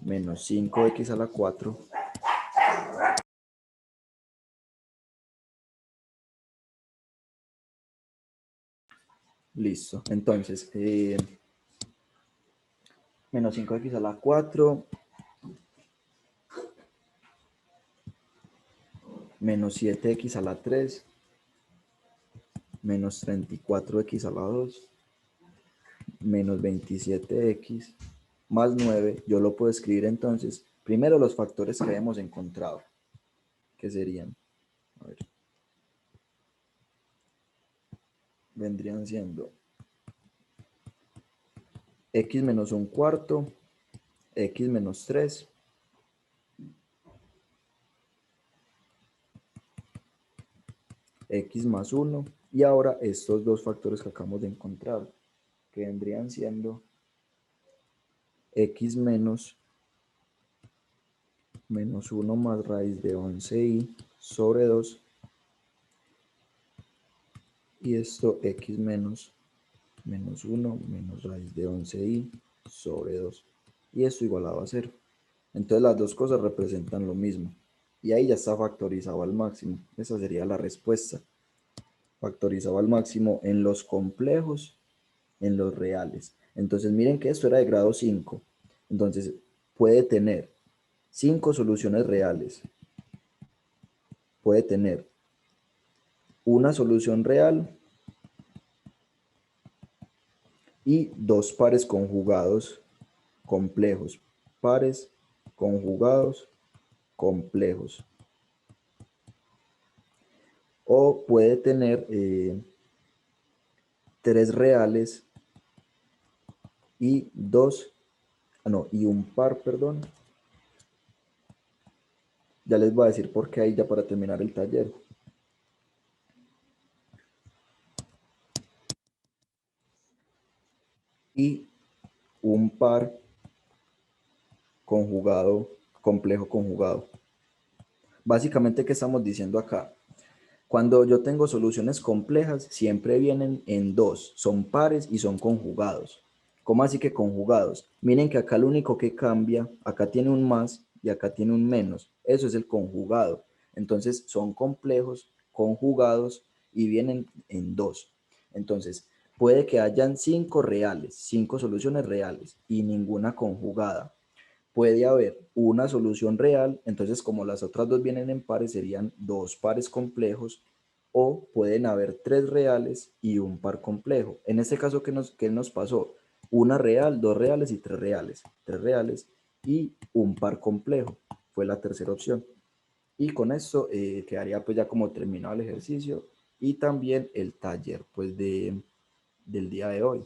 menos 5x a la 4 listo. Entonces, menos 5x a la 4 menos 7x a la 3 menos 34x a la 2 menos 27x más 9. Yo lo puedo escribir entonces, primero los factores que habíamos encontrado, que serían, a ver, vendrían siendo x menos 1/4, x menos 3, x más 1, y ahora estos dos factores que acabamos de encontrar, que vendrían siendo x menos 1 más raíz de 11i sobre 2, y esto x menos 1 menos raíz de 11i sobre 2, y esto igualado a 0. Entonces las dos cosas representan lo mismo, y ahí ya está factorizado al máximo. Esa sería la respuesta. Factorizado al máximo en los complejos, en los reales. Entonces miren que esto era de grado 5. Entonces puede tener 5 soluciones reales. Puede tener una solución real y dos pares conjugados complejos. Pares conjugados complejos. O puede tener 3 reales y un par, perdón. Ya les voy a decir por qué ahí ya para terminar el taller. Y un par conjugado, complejo conjugado. Básicamente, ¿qué estamos diciendo acá? Cuando yo tengo soluciones complejas, siempre vienen en dos, son pares y son conjugados. ¿Cómo así que conjugados? Miren que acá lo único que cambia, acá tiene un más y acá tiene un menos. Eso es el conjugado. Entonces son complejos, conjugados y vienen en dos. Entonces puede que hayan 5 reales, 5 soluciones reales y ninguna conjugada. Puede haber una solución real, entonces como las otras dos vienen en pares, serían 2 pares complejos, o pueden haber 3 reales y un par complejo. En este caso, ¿qué nos pasó? Una real, 2 reales y 3 reales. 3 reales y un par complejo fue la tercera opción. Y con eso quedaría pues ya como terminado el ejercicio y también el taller pues del día de hoy.